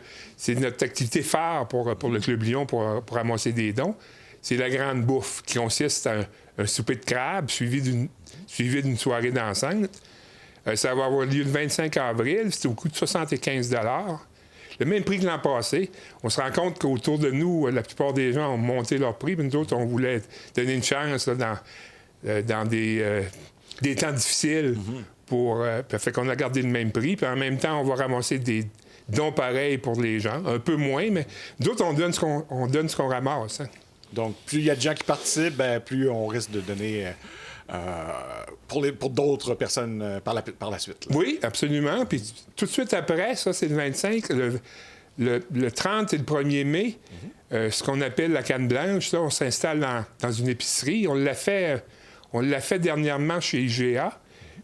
notre activité phare pour le Club Lion pour ramasser des dons. C'est la grande bouffe, qui consiste à un souper de crabe suivi d'une soirée dansante. Ça va avoir lieu le 25 avril, c'est au coût de 75 $. Le même prix que l'an passé. On se rend compte qu'autour de nous, la plupart des gens ont monté leur prix, mais nous autres, on voulait donner une chance là, dans des temps difficiles. Fait qu'on a gardé le même prix. Puis en même temps, on va ramasser des dons pareils pour les gens. Un peu moins, mais d'autres, on donne ce qu'on ramasse. Hein. Donc, plus il y a de gens qui participent, ben, plus on risque de donner pour d'autres personnes par la suite. Là. Oui, absolument. Puis tout de suite après, ça, c'est le 25. Le 30 et le 1er mai, ce qu'on appelle la canne blanche, là, on s'installe dans une épicerie. On l'a fait dernièrement chez IGA.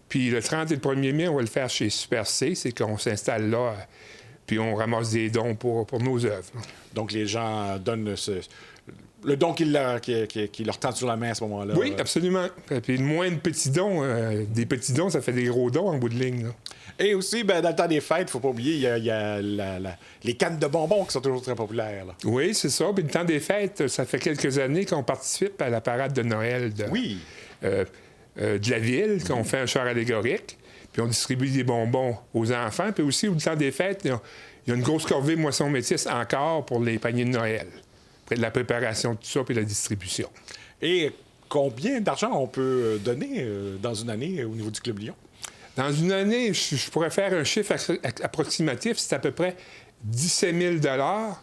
Puis le 30 et le 1er mai, on va le faire chez Super C. C'est qu'on s'installe là, puis on ramasse des dons pour nos œuvres. Donc, les gens donnent le don qui leur tend sur la main à ce moment-là. Oui, absolument. Puis moins de petits dons, des petits dons, ça fait des gros dons en bout de ligne, là. Et aussi, ben, dans le temps des fêtes, il ne faut pas oublier, il y a les cannes de bonbons qui sont toujours très populaires, là. Oui, c'est ça. Puis le temps des fêtes, ça fait quelques années qu'on participe à la parade de Noël de la ville, qu'on fait un char allégorique. Puis on distribue des bonbons aux enfants. Puis aussi, au temps des fêtes, il y a une grosse corvée Moisson Métis encore pour les paniers de Noël. De la préparation de tout ça, puis la distribution. Et combien d'argent on peut donner dans une année au niveau du Club Lion? Dans une année, je pourrais faire un chiffre approximatif, c'est à peu près 17 000 $. Ça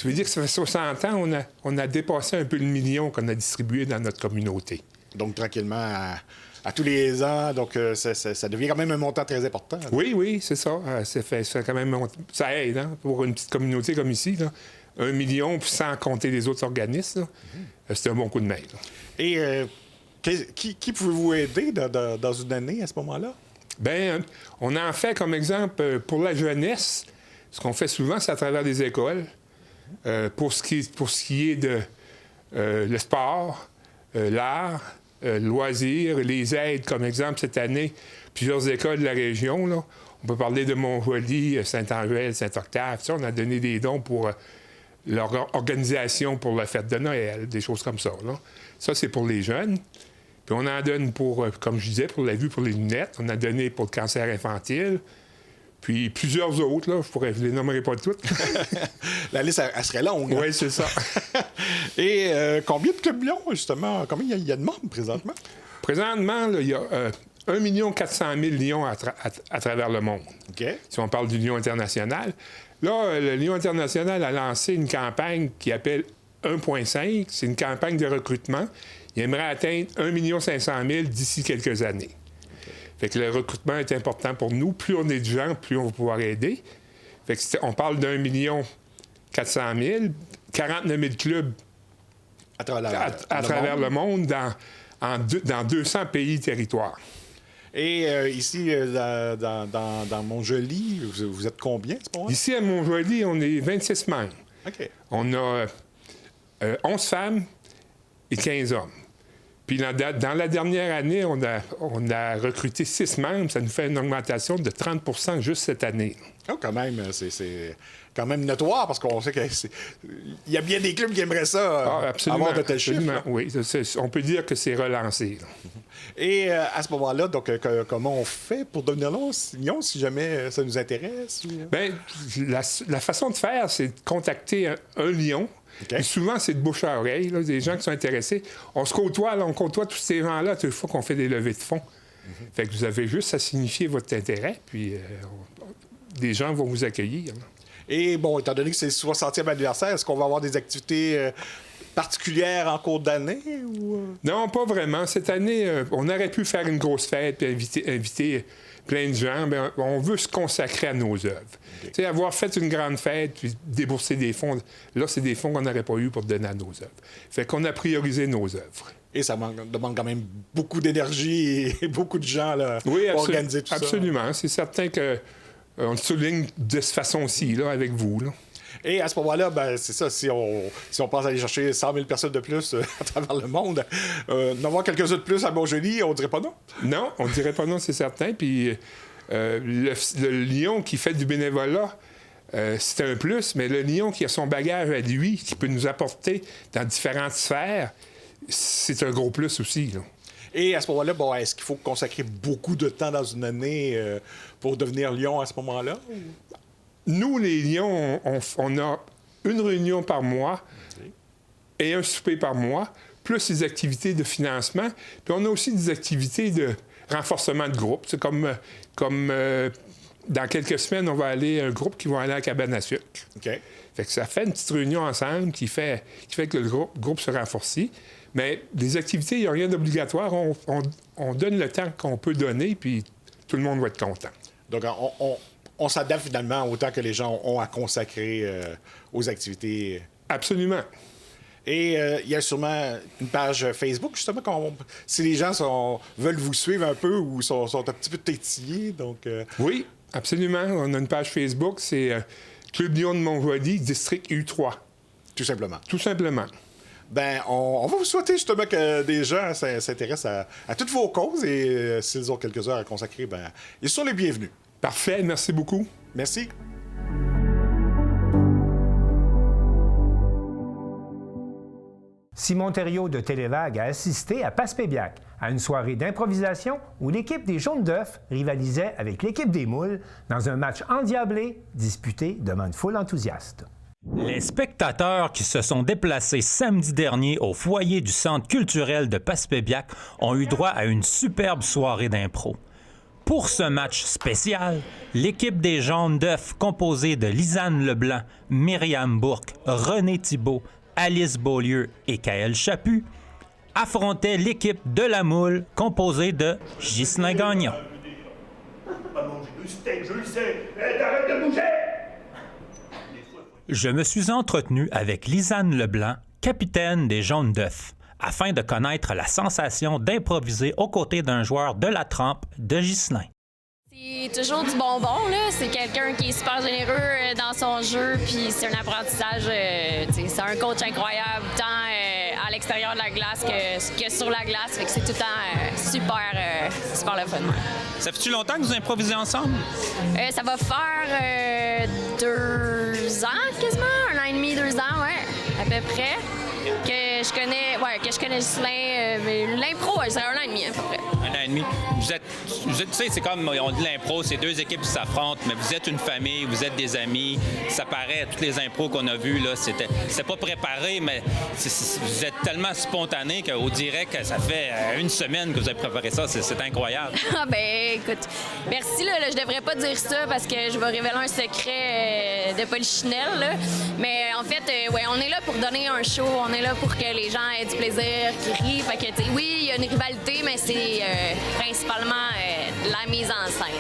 veut dire que ça fait 60 ans, on a dépassé un peu le million qu'on a distribué dans notre communauté. Donc, tranquillement, à tous les ans, donc ça devient quand même un montant très important. Là. Oui, c'est ça. Ça aide, hein, pour une petite communauté comme ici, là. 1 million, puis sans compter les autres organismes, c'est un bon coup de main. Là. Et qui pouvez-vous aider dans une année à ce moment-là? Bien, on en fait comme exemple pour la jeunesse. Ce qu'on fait souvent, c'est à travers des écoles. Pour ce qui est de le sport, l'art, le loisir, les aides, comme exemple, cette année, plusieurs écoles de la région. Là. On peut parler de Montjoly, Saint-Angèle, Saint-Octave. Ça, on a donné des dons pour leur organisation pour la fête de Noël, des choses comme ça. Là. Ça, c'est pour les jeunes. Puis on en donne pour, comme je disais, pour la vue, pour les lunettes. On a donné pour le cancer infantile. Puis plusieurs autres, là, je ne les nommerai pas toutes. La liste, elle serait longue. Hein? Oui, c'est ça. Et combien de clubs Lion, justement? Combien il y a de membres présentement? Présentement, là, il y a 1 400 000 lions à travers le monde. Okay. Si on parle du Lion international. Là, le Lion international a lancé une campagne qui appelle 1.5. C'est une campagne de recrutement. Il aimerait atteindre 1 500 000 d'ici quelques années. Fait que le recrutement est important pour nous. Plus on est de gens, plus on va pouvoir aider. Fait que on parle d'1 400 000, 49 000 clubs à travers le monde dans 200 pays et territoires. Et ici, dans Montjoly, vous êtes combien, à ce moment-là? Ici, à Montjoly, on est 26 membres. OK. On a 11 femmes et 15 hommes. Puis dans la dernière année, on a recruté 6 membres. Ça nous fait une augmentation de 30 juste cette année. Oh, quand même, c'est quand même notoire parce qu'on sait qu'il y a bien des clubs qui aimeraient ça, avoir de tels chiffres. Oui, on peut dire que c'est relancé. Là. Et à ce moment-là, donc, comment on fait pour devenir lion si jamais ça nous intéresse? Bien, la façon de faire, c'est de contacter un lion. Okay. Et souvent, c'est de bouche à oreille, là, des gens qui sont intéressés. On se côtoie, on côtoie tous ces gens-là toutes les fois qu'on fait des levées de fonds. Fait que vous avez juste à signifier votre intérêt, puis des gens vont vous accueillir. Là. Et bon, étant donné que c'est le 60e anniversaire, est-ce qu'on va avoir des activités particulières en cours d'année? Ou... Non, pas vraiment. Cette année, on aurait pu faire une grosse fête et inviter plein de gens. Bien, on veut se consacrer à nos œuvres. Okay. Avoir fait une grande fête puis débourser des fonds, là, c'est des fonds qu'on n'aurait pas eu pour donner à nos œuvres. Fait qu'on a priorisé nos œuvres. Et ça demande quand même beaucoup d'énergie et beaucoup de gens là, pour organiser tout ça. Absolument. C'est certain qu'on le souligne de cette façon-ci, là, avec vous. Là. Et à ce moment-là, ben, c'est ça, si on pense aller chercher 100 000 personnes de plus à travers le monde, d'en avoir quelques-uns de plus à Montjoly, on dirait pas non? Non, on dirait pas non, c'est certain. Puis le lion qui fait du bénévolat, c'est un plus, mais le lion qui a son bagage à lui, qui peut nous apporter dans différentes sphères, c'est un gros plus aussi. Là. Et à ce moment-là, bon, est-ce qu'il faut consacrer beaucoup de temps dans une année pour devenir lion à ce moment-là? Nous, les lions, on a une réunion par mois et un souper par mois, plus des activités de financement. Puis on a aussi des activités de renforcement de groupe. C'est comme dans quelques semaines, on va aller un groupe qui va aller à la cabane à sucre. Okay. Fait que ça fait une petite réunion ensemble qui fait que le groupe se renforce. Mais des activités, il n'y a rien d'obligatoire. On donne le temps qu'on peut donner, puis tout le monde va être content. Donc, on s'adapte finalement autant que les gens ont à consacrer aux activités. Absolument. Et il y a sûrement une page Facebook, justement, si les gens veulent vous suivre un peu ou sont un petit peu tétillés. Donc, Oui, absolument. On a une page Facebook, c'est Club Lion de Montjoly, district U3. Tout simplement. Tout simplement. Ben, on va vous souhaiter justement que des gens s'intéressent à toutes vos causes et s'ils ont quelques heures à consacrer, ben, ils sont les bienvenus. Parfait, merci beaucoup. Merci. Simon Thériault de Télévague a assisté à Passepébiac, à une soirée d'improvisation où l'équipe des Jaunes d'œufs rivalisait avec l'équipe des Moules dans un match endiablé disputé devant une foule enthousiaste. Les spectateurs qui se sont déplacés samedi dernier au foyer du Centre culturel de Passepébiac ont eu droit à une superbe soirée d'impro. Pour ce match spécial, l'équipe des Jaunes d'œufs, composée de Lisanne Leblanc, Myriam Bourque, René Thibault, Alice Beaulieu et Kaël Chaput, affrontait l'équipe de la Moule, composée de Ghislain Gagnon. Je me suis entretenu avec Lisanne Leblanc, capitaine des Jaunes d'œufs, afin de connaître la sensation d'improviser aux côtés d'un joueur de la trempe de Ghislain. C'est toujours du bonbon, là. C'est quelqu'un qui est super généreux dans son jeu, puis c'est un apprentissage. C'est un coach incroyable, tant à l'extérieur de la glace que sur la glace. Fait que c'est tout le temps super le fun. Ça fait-tu longtemps que vous improvisez ensemble? Ça va faire 2 ans quasiment, 1 an et demi, 2 ans, ouais, à peu près. Que je connais Ghislain, mais l'impro, c'est 1 an et demi à peu près. 1 an et demi. Vous êtes tu sais, c'est comme on dit l'impro, c'est 2 équipes qui s'affrontent, mais vous êtes une famille, vous êtes des amis. Ça paraît, toutes les impros qu'on a vues, là, c'était pas préparé, mais vous êtes tellement spontané qu'on dirait que ça fait 1 semaine que vous avez préparé ça. C'est incroyable. Ah ben, écoute, merci, là, je devrais pas dire ça parce que je vais révéler un secret de polichinelle, là. Mais en fait, on est là pour donner un show, on est là pour que les gens aient du plaisir, qu'ils rient. Fait que, oui, il y a une rivalité, mais c'est principalement de la mise en scène.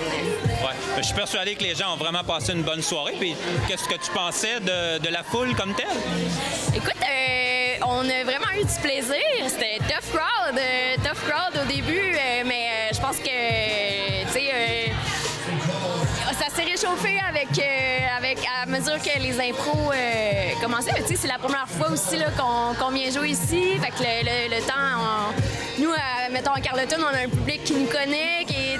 Ouais. Je suis persuadé que les gens ont vraiment passé une bonne soirée. Puis qu'est-ce que tu pensais de la foule comme telle? Écoute, on a vraiment eu du plaisir. C'était tough crowd au début, mais je pense que, tu sais, ça s'est réchauffé avec à mesure que les impros commençaient. Mais tu sais, c'est la première fois aussi là, qu'on vient jouer ici. Fait que le temps, nous, mettons à Carleton, on a un public qui nous connaît, qui est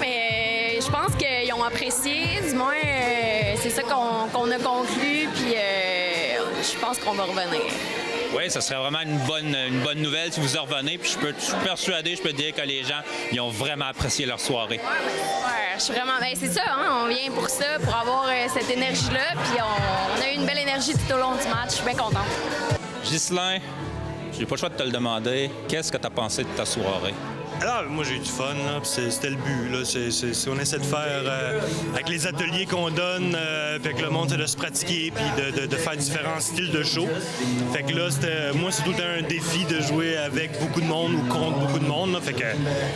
mais je pense qu'ils ont apprécié. Du moins, c'est ça qu'on a conclu. Puis je pense qu'on va revenir. Oui, ça serait vraiment une bonne nouvelle si vous en revenez. Puis je suis persuadé, je peux te dire que les gens ils ont vraiment apprécié leur soirée. Ouais, je suis vraiment... Ben, c'est ça, hein, on vient pour ça, pour avoir cette énergie-là. Puis on a eu une belle énergie tout au long du match. Je suis bien contente. Ghislain, j'ai pas le choix de te le demander. Qu'est-ce que tu as pensé de ta soirée? Alors, moi, j'ai eu du fun, là, c'était le but. Là. On essaie de faire, avec les ateliers qu'on donne, avec le monde, c'est de se pratiquer puis de faire différents styles de show. Fait que là, moi, c'est tout le temps un défi de jouer avec beaucoup de monde ou contre beaucoup de monde. Là. Fait que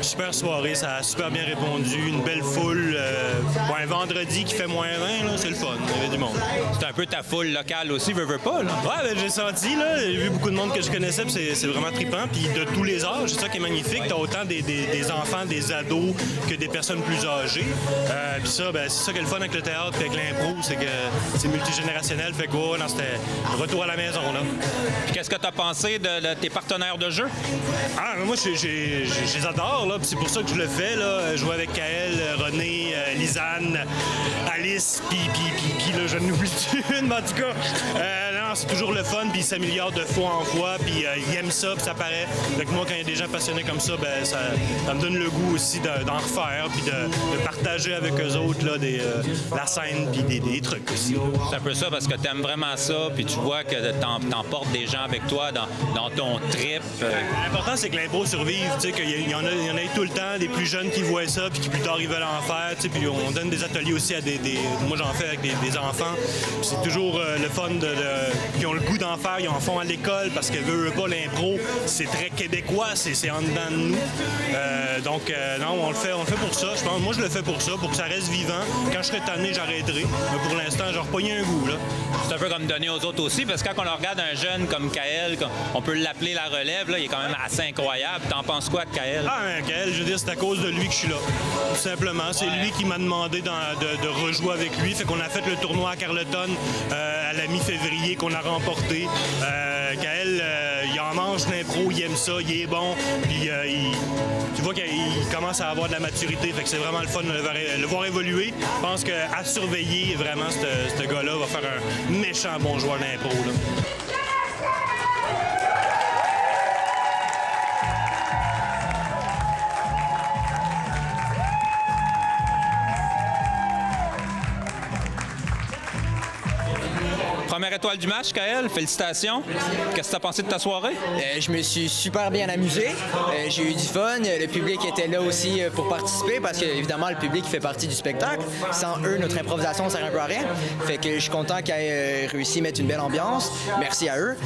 super soirée, ça a super bien répondu. Une belle foule. Pour un vendredi qui fait -20, là, c'est le fun. Il y avait du monde. C'est un peu ta foule locale aussi, veux pas, là? Ouais, ben, j'ai senti, là. J'ai vu beaucoup de monde que je connaissais, puis c'est vraiment trippant. Puis de tous les âges, c'est ça qui est magnifique. T'as autant des enfants, des ados que des personnes plus âgées. Puis ça, ben, c'est ça qui est le fun avec le théâtre et avec l'impro, c'est que c'est multigénérationnel. Fait que c'était retour à la maison. Là. Qu'est-ce que tu as pensé de tes partenaires de jeu? Ah, moi, je les adore. Là, c'est pour ça que je le fais. Là. Jouer avec Kael, René, Lisanne, Alice, puis là, je n'oublie une, mais en tout cas... c'est toujours le fun, puis il s'améliore de fois en fois, puis il aime ça, puis ça paraît. Donc moi, quand il y a des gens passionnés comme ça, ben ça me donne le goût aussi d'en refaire, puis de partager avec eux autres là, la scène, puis des trucs aussi. C'est un peu ça, parce que tu aimes vraiment ça, puis tu vois que t'emportes des gens avec toi dans ton trip. L'important, c'est que l'impro survive, tu sais, qu'il y en a tout le temps, des plus jeunes qui voient ça, puis qui plus tard, ils veulent en faire, tu sais, puis on donne des ateliers aussi à moi, j'en fais avec des enfants. C'est toujours le fun qui ont le goût d'en faire, ils en font à l'école parce que veut pas l'impro, c'est très québécois, c'est en dedans de nous. Non, on le fait pour ça. Je pense, moi, je le fais pour ça, pour que ça reste vivant. Quand je serai tanné, j'arrêterai. Mais pour l'instant, j'ai repogné un goût. Là. C'est un peu comme donner aux autres aussi, parce que quand on regarde un jeune comme Kael, on peut l'appeler la relève, là, il est quand même assez incroyable. T'en penses quoi de Kael? Ah, mais Kael, je veux dire, c'est à cause de lui que je suis là. Tout simplement. C'est lui qui m'a demandé de rejouer avec lui. Fait qu'on a fait le tournoi à Carleton à la mi-février qu'on a remporté. Kael, il en mange l'impro, il aime ça, il est bon. Puis tu vois qu'il commence à avoir de la maturité. Fait que c'est vraiment le fun de le voir évoluer. Je pense qu'à surveiller, vraiment, ce gars-là va faire un méchant bon joueur d'impro. Première étoile du match, Kael, félicitations. Qu'est-ce que tu as pensé de ta soirée? Je me suis super bien amusé. J'ai eu du fun. Le public était là aussi pour participer parce que, évidemment, le public fait partie du spectacle. Sans eux, notre improvisation ne sert un peu à rien. Fait que je suis content qu'ils aient réussi à mettre une belle ambiance. Merci à eux.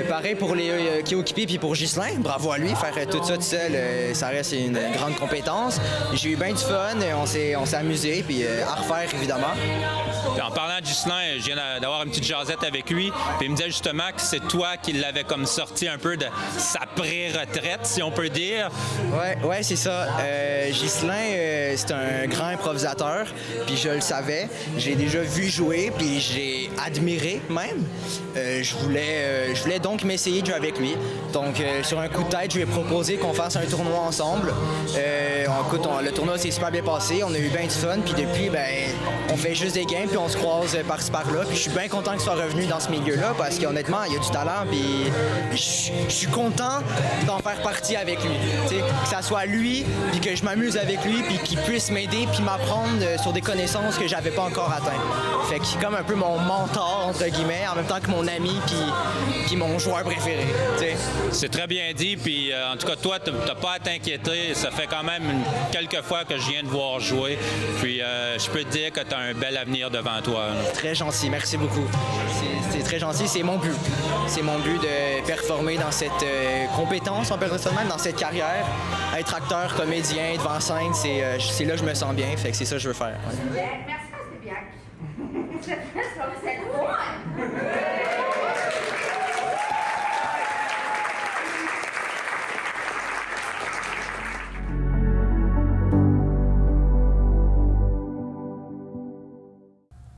Pareil pour les Kiokipi puis pour Ghislain. Bravo à lui. Faire tout ça tout seul, ça reste une grande compétence. J'ai eu bien du fun. On s'est amusé. Puis à refaire, évidemment. Puis en parlant de Ghislain, je viens d'avoir une petite jasette avec lui, puis il me disait justement que c'est toi qui l'avais comme sorti un peu de sa pré-retraite, si on peut dire. Ouais, c'est ça. Ghislain, c'est un grand improvisateur, puis je le savais. J'ai déjà vu jouer, puis j'ai admiré même. Je voulais donc m'essayer de jouer avec lui. Donc, sur un coup de tête, je lui ai proposé qu'on fasse un tournoi ensemble. Le tournoi s'est super bien passé, on a eu bien du fun, puis depuis, on fait juste des games, puis on se croise par-ci par-là, puis je suis bien content qu'il soit revenu dans ce milieu-là, parce qu'honnêtement, il y a du talent, puis je suis content d'en faire partie avec lui. T'sais, que ça soit lui, puis que je m'amuse avec lui, puis qu'il puisse m'aider, puis m'apprendre sur des connaissances que j'avais pas encore atteintes. Fait que c'est comme un peu mon mentor, entre guillemets, en même temps que mon ami, puis mon joueur préféré. T'sais. C'est très bien dit, puis en tout cas, toi, t'as pas à t'inquiéter. Ça fait quand même quelques fois que je viens de voir jouer, puis je peux te dire que t'as un bel avenir devant toi. Très gentil, merci beaucoup. c'est très gentil. C'est mon but. C'est mon but de performer dans cette compétence, on peut dire ça de même, dans cette carrière. Être acteur, comédien, devant scène, c'est là que je me sens bien. Fait que c'est ça que je veux faire. Ouais. Merci, Pascal Biac. C'est le fun!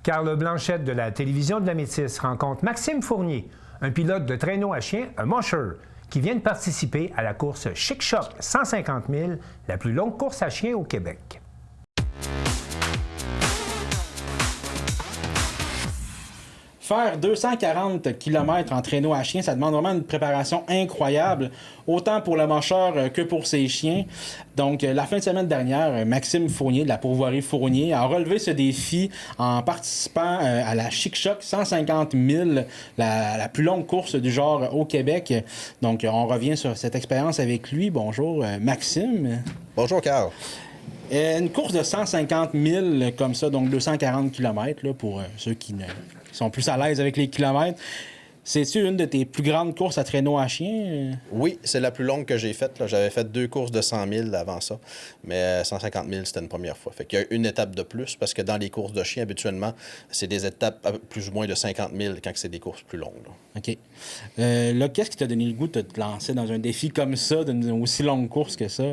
Carl Blanchette de la télévision de la Métisse rencontre Maxime Fournier, un pilote de traîneau à chien, un musher, qui vient de participer à la course Chic Choc 150 000, la plus longue course à chien au Québec. Faire 240 km en traîneau à chien, ça demande vraiment une préparation incroyable, autant pour le mancheur que pour ses chiens. Donc, la fin de semaine dernière, Maxime Fournier de la pourvoirie Fournier a relevé ce défi en participant à la Chic Choc 150 000, la plus longue course du genre au Québec. Donc, on revient sur cette expérience avec lui. Bonjour, Maxime. Bonjour, Carl. Une course de 150 000 comme ça, donc 240 km, là, pour ceux qui sont plus à l'aise avec les kilomètres. C'est-tu une de tes plus grandes courses à traîneau à chien? Oui, c'est la plus longue que j'ai faite. Là. J'avais fait 2 courses de 100 000 avant ça, mais 150 000, c'était une première fois. Fait qu'il y a une étape de plus, parce que dans les courses de chien, habituellement, c'est des étapes à plus ou moins de 50 000 quand c'est des courses plus longues. Là. OK. Là, qu'est-ce qui t'a donné le goût de te lancer dans un défi comme ça, d'une aussi longue course que ça?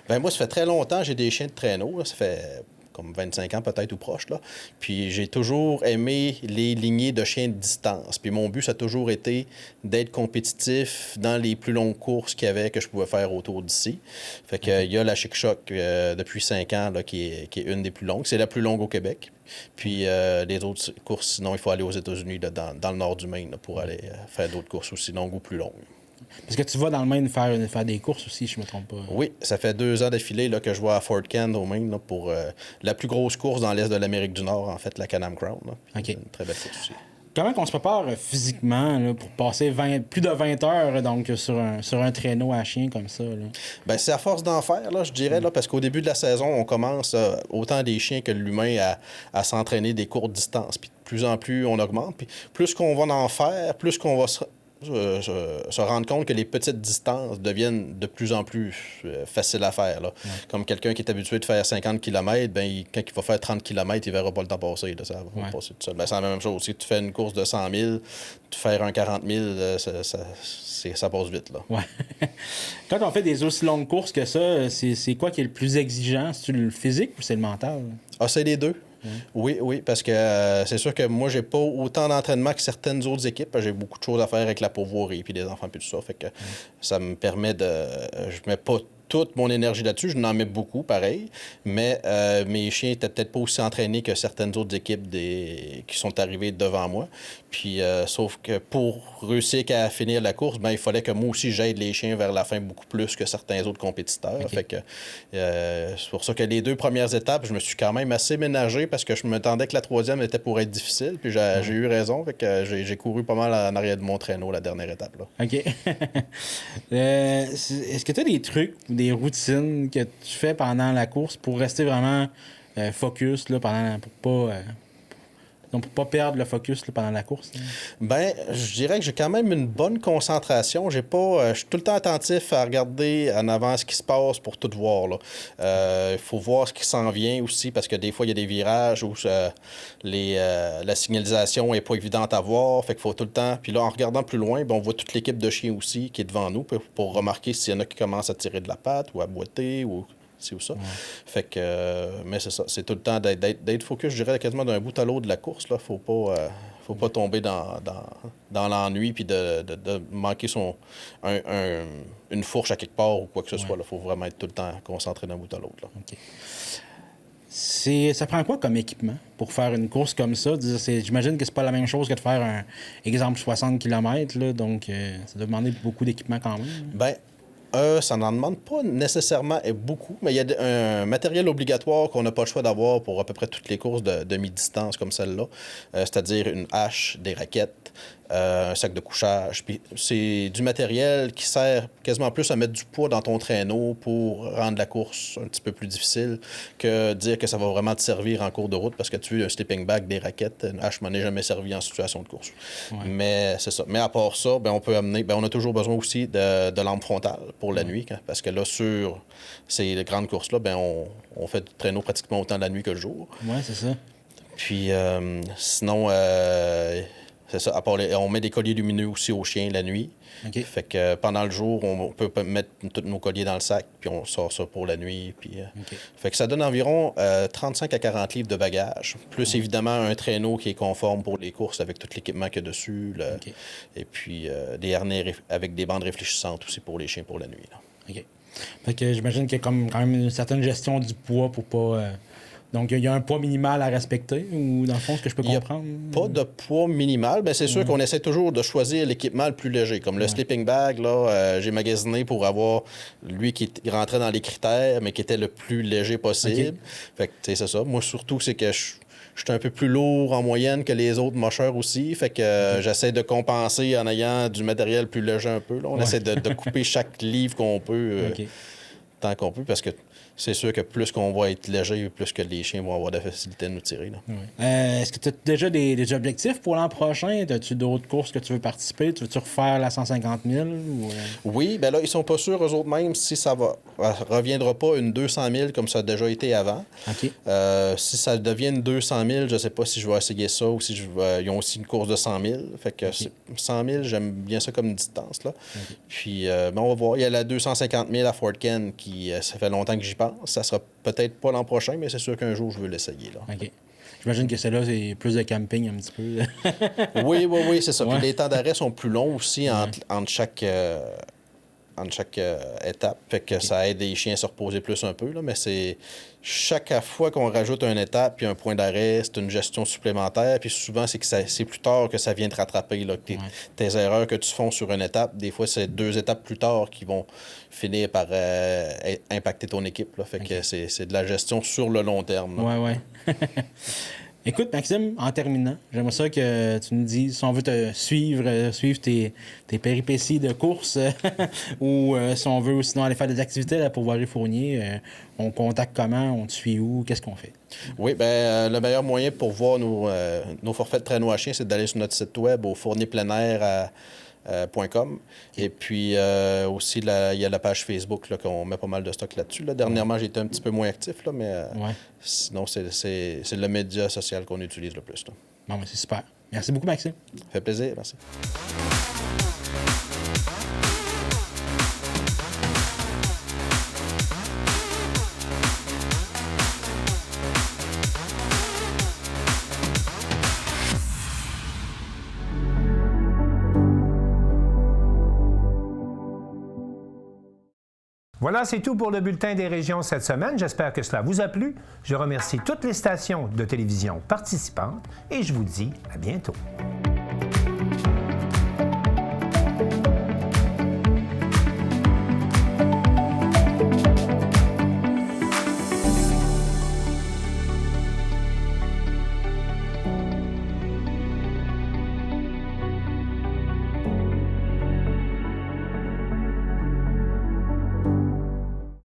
Bien, moi, ça fait très longtemps que j'ai des chiens de traîneau. Là. Ça fait comme 25 ans peut-être ou proche, là. Puis j'ai toujours aimé les lignées de chiens de distance. Puis mon but, ça a toujours été d'être compétitif dans les plus longues courses qu'il y avait que je pouvais faire autour d'ici. Fait que il y a la Chic Choc depuis 5 ans, là, qui est une des plus longues. C'est la plus longue au Québec. Puis les autres courses, sinon, il faut aller aux États-Unis, là, dans le nord du Maine, là, pour aller faire d'autres courses aussi longues ou plus longues. Parce que tu vas dans le Maine faire des courses aussi, je me trompe pas. Oui, ça fait 2 ans d'affilée là, que je vais à Fort Kent au Maine là, pour la plus grosse course dans l'est de l'Amérique du Nord, en fait, la Can-Am Crown. Là. OK. Une très belle course aussi. Comment on se prépare physiquement là, pour passer plus de 20 heures donc, sur un traîneau à chien comme ça? Là? Bien, c'est à force d'en faire, là, je dirais, là, parce qu'au début de la saison, on commence, autant des chiens que l'humain, à s'entraîner des courtes distances. Puis de plus en plus, on augmente. Puis plus qu'on va en faire, plus qu'on va se rendre compte que les petites distances deviennent de plus en plus faciles à faire. Là. Ouais. Comme quelqu'un qui est habitué de faire 50 km, ben, quand il va faire 30 km, il ne verra pas le temps passer. Là, ça va passer tout seul. Ben, c'est la même chose. Si tu fais une course de 100 000, faire un 40 000, ça passe vite. Là. Ouais. Quand on fait des aussi longues courses que ça, c'est quoi qui est le plus exigeant? C'est-tu le physique ou c'est le mental? Ah, c'est les deux. Oui, parce que c'est sûr que moi, j'ai pas autant d'entraînement que certaines autres équipes. J'ai beaucoup de choses à faire avec la pourvoirie puis les enfants puis tout ça. Fait que ça me permet de... Je mets pas toute mon énergie là-dessus. Je n'en mets beaucoup, pareil. Mais mes chiens étaient peut-être pas aussi entraînés que certaines autres équipes qui sont arrivées devant moi. Puis, sauf que pour réussir à finir la course, ben, il fallait que moi aussi, j'aide les chiens vers la fin beaucoup plus que certains autres compétiteurs. Okay. Fait que c'est pour ça que les 2 premières étapes, je me suis quand même assez ménagé parce que je m'attendais que la 3e était pour être difficile. Puis j'ai eu raison. Fait que j'ai couru pas mal en arrière de mon traîneau la dernière étape. Là. OK. Est-ce que tu as des trucs, des routines que tu fais pendant la course pour rester vraiment focus là, pour pas perdre le focus là, pendant la course? Là? Bien, je dirais que j'ai quand même une bonne concentration. Je suis tout le temps attentif à regarder en avant ce qui se passe pour tout voir. Il faut voir ce qui s'en vient aussi, parce que des fois, il y a des virages où la signalisation n'est pas évidente à voir. Fait qu'il faut tout le temps... Puis là, en regardant plus loin, on voit toute l'équipe de chiens aussi qui est devant nous pour remarquer s'il y en a qui commencent à tirer de la patte ou à boiter ou... ou ça. Ouais. Fait que, mais c'est ça, c'est tout le temps d'être focus, je dirais, quasiment d'un bout à l'autre de la course. Là. Faut pas tomber dans l'ennui puis de manquer une fourche à quelque part ou quoi que ce soit. Il faut vraiment être tout le temps concentré d'un bout à l'autre. Là. Okay. Ça prend quoi comme équipement pour faire une course comme ça? J'imagine que c'est pas la même chose que de faire un exemple 60 km, là, donc ça doit demander beaucoup d'équipement quand même. Bien, ça n'en demande pas nécessairement beaucoup, mais il y a un matériel obligatoire qu'on n'a pas le choix d'avoir pour à peu près toutes les courses de mi-distance comme celle-là, c'est-à-dire une hache, des raquettes, un sac de couchage. Puis c'est du matériel qui sert quasiment plus à mettre du poids dans ton traîneau pour rendre la course un petit peu plus difficile que dire que ça va vraiment te servir en cours de route parce que tu veux un sleeping bag, des raquettes. Je m'en ai jamais servi en situation de course. Ouais. Mais c'est ça. Mais à part ça, on peut amener... on a toujours besoin aussi de lampes frontales pour la nuit. Parce que là, sur ces grandes courses-là, on fait du traîneau pratiquement autant la nuit que le jour. Oui, c'est ça. Puis sinon... c'est ça. À part on met des colliers lumineux aussi aux chiens la nuit. Okay. Fait que pendant le jour, on peut mettre tous nos colliers dans le sac, puis on sort ça pour la nuit. Puis, fait que ça donne environ 35 à 40 livres de bagages, plus évidemment un traîneau qui est conforme pour les courses avec tout l'équipement qu'il y a dessus. Et puis des harnais avec des bandes réfléchissantes aussi pour les chiens pour la nuit. Là. OK. Fait que j'imagine qu'il y a quand même une certaine gestion du poids pour pas... Donc, il y a un poids minimal à respecter, ou dans le fond, ce que je peux comprendre? Il n'y a pas de poids minimal. Bien, c'est sûr qu'on essaie toujours de choisir l'équipement le plus léger. Comme le sleeping bag, là, j'ai magasiné pour avoir lui qui rentrait dans les critères, mais qui était le plus léger possible. Fait que, c'est ça. Moi, surtout, c'est que je suis un peu plus lourd en moyenne que les autres mocheurs aussi. Fait que j'essaie de compenser en ayant du matériel plus léger un peu. Là. On essaie de couper chaque livre qu'on peut, tant qu'on peut, parce que c'est sûr que plus qu'on va être léger, plus que les chiens vont avoir de la facilité à nous tirer. Là. Est-ce que tu as déjà des objectifs pour l'an prochain? As-tu d'autres courses que tu veux participer? Tu veux-tu refaire la 150 000? Oui, bien là, ils sont pas sûrs, eux autres même, si ça reviendra pas une 200 000 comme ça a déjà été avant. Si ça devient une 200 000, je sais pas si je vais essayer ça ou si ils ont aussi une course de 100 000. Fait que 100 000, j'aime bien ça comme distance. Là. Puis, on va voir. Il y a la 250 000 à Fort Ken qui, ça fait longtemps que j'y pense. Ça sera peut-être pas l'an prochain, mais c'est sûr qu'un jour, je veux l'essayer. Là. OK. J'imagine que celle-là, c'est plus de camping un petit peu. oui, c'est ça. Puis les temps d'arrêt sont plus longs aussi entre chaque étape. Fait que ça aide les chiens à se reposer plus un peu. Là, mais c'est chaque fois qu'on rajoute une étape puis un point d'arrêt, c'est une gestion supplémentaire. Puis souvent, c'est que c'est plus tard que ça vient te rattraper. Là, tes erreurs que tu fais sur une étape, des fois, c'est 2 étapes plus tard qui vont finir par impacter ton équipe. Là. Fait que c'est de la gestion sur le long terme. Oui. Écoute, Maxime, en terminant, j'aimerais ça que tu nous dises si on veut te suivre tes péripéties de course ou si on veut sinon aller faire des activités à Pourvoirie-Fournier, on contacte comment, on te suit où, qu'est-ce qu'on fait? Oui, le meilleur moyen pour voir nos forfaits de traîneau à chien, c'est d'aller sur notre site web au fournierpleinair.com. Et puis aussi, il y a la page Facebook là, qu'on met pas mal de stock là-dessus. Là. Dernièrement, j'ai été un petit peu moins actif, là, mais sinon, c'est le média social qu'on utilise le plus. Là. Bon, c'est super. Merci beaucoup, Maxime. Ça fait plaisir. Merci. Voilà, c'est tout pour le Bulletin des régions cette semaine. J'espère que cela vous a plu. Je remercie toutes les stations de télévision participantes et je vous dis à bientôt.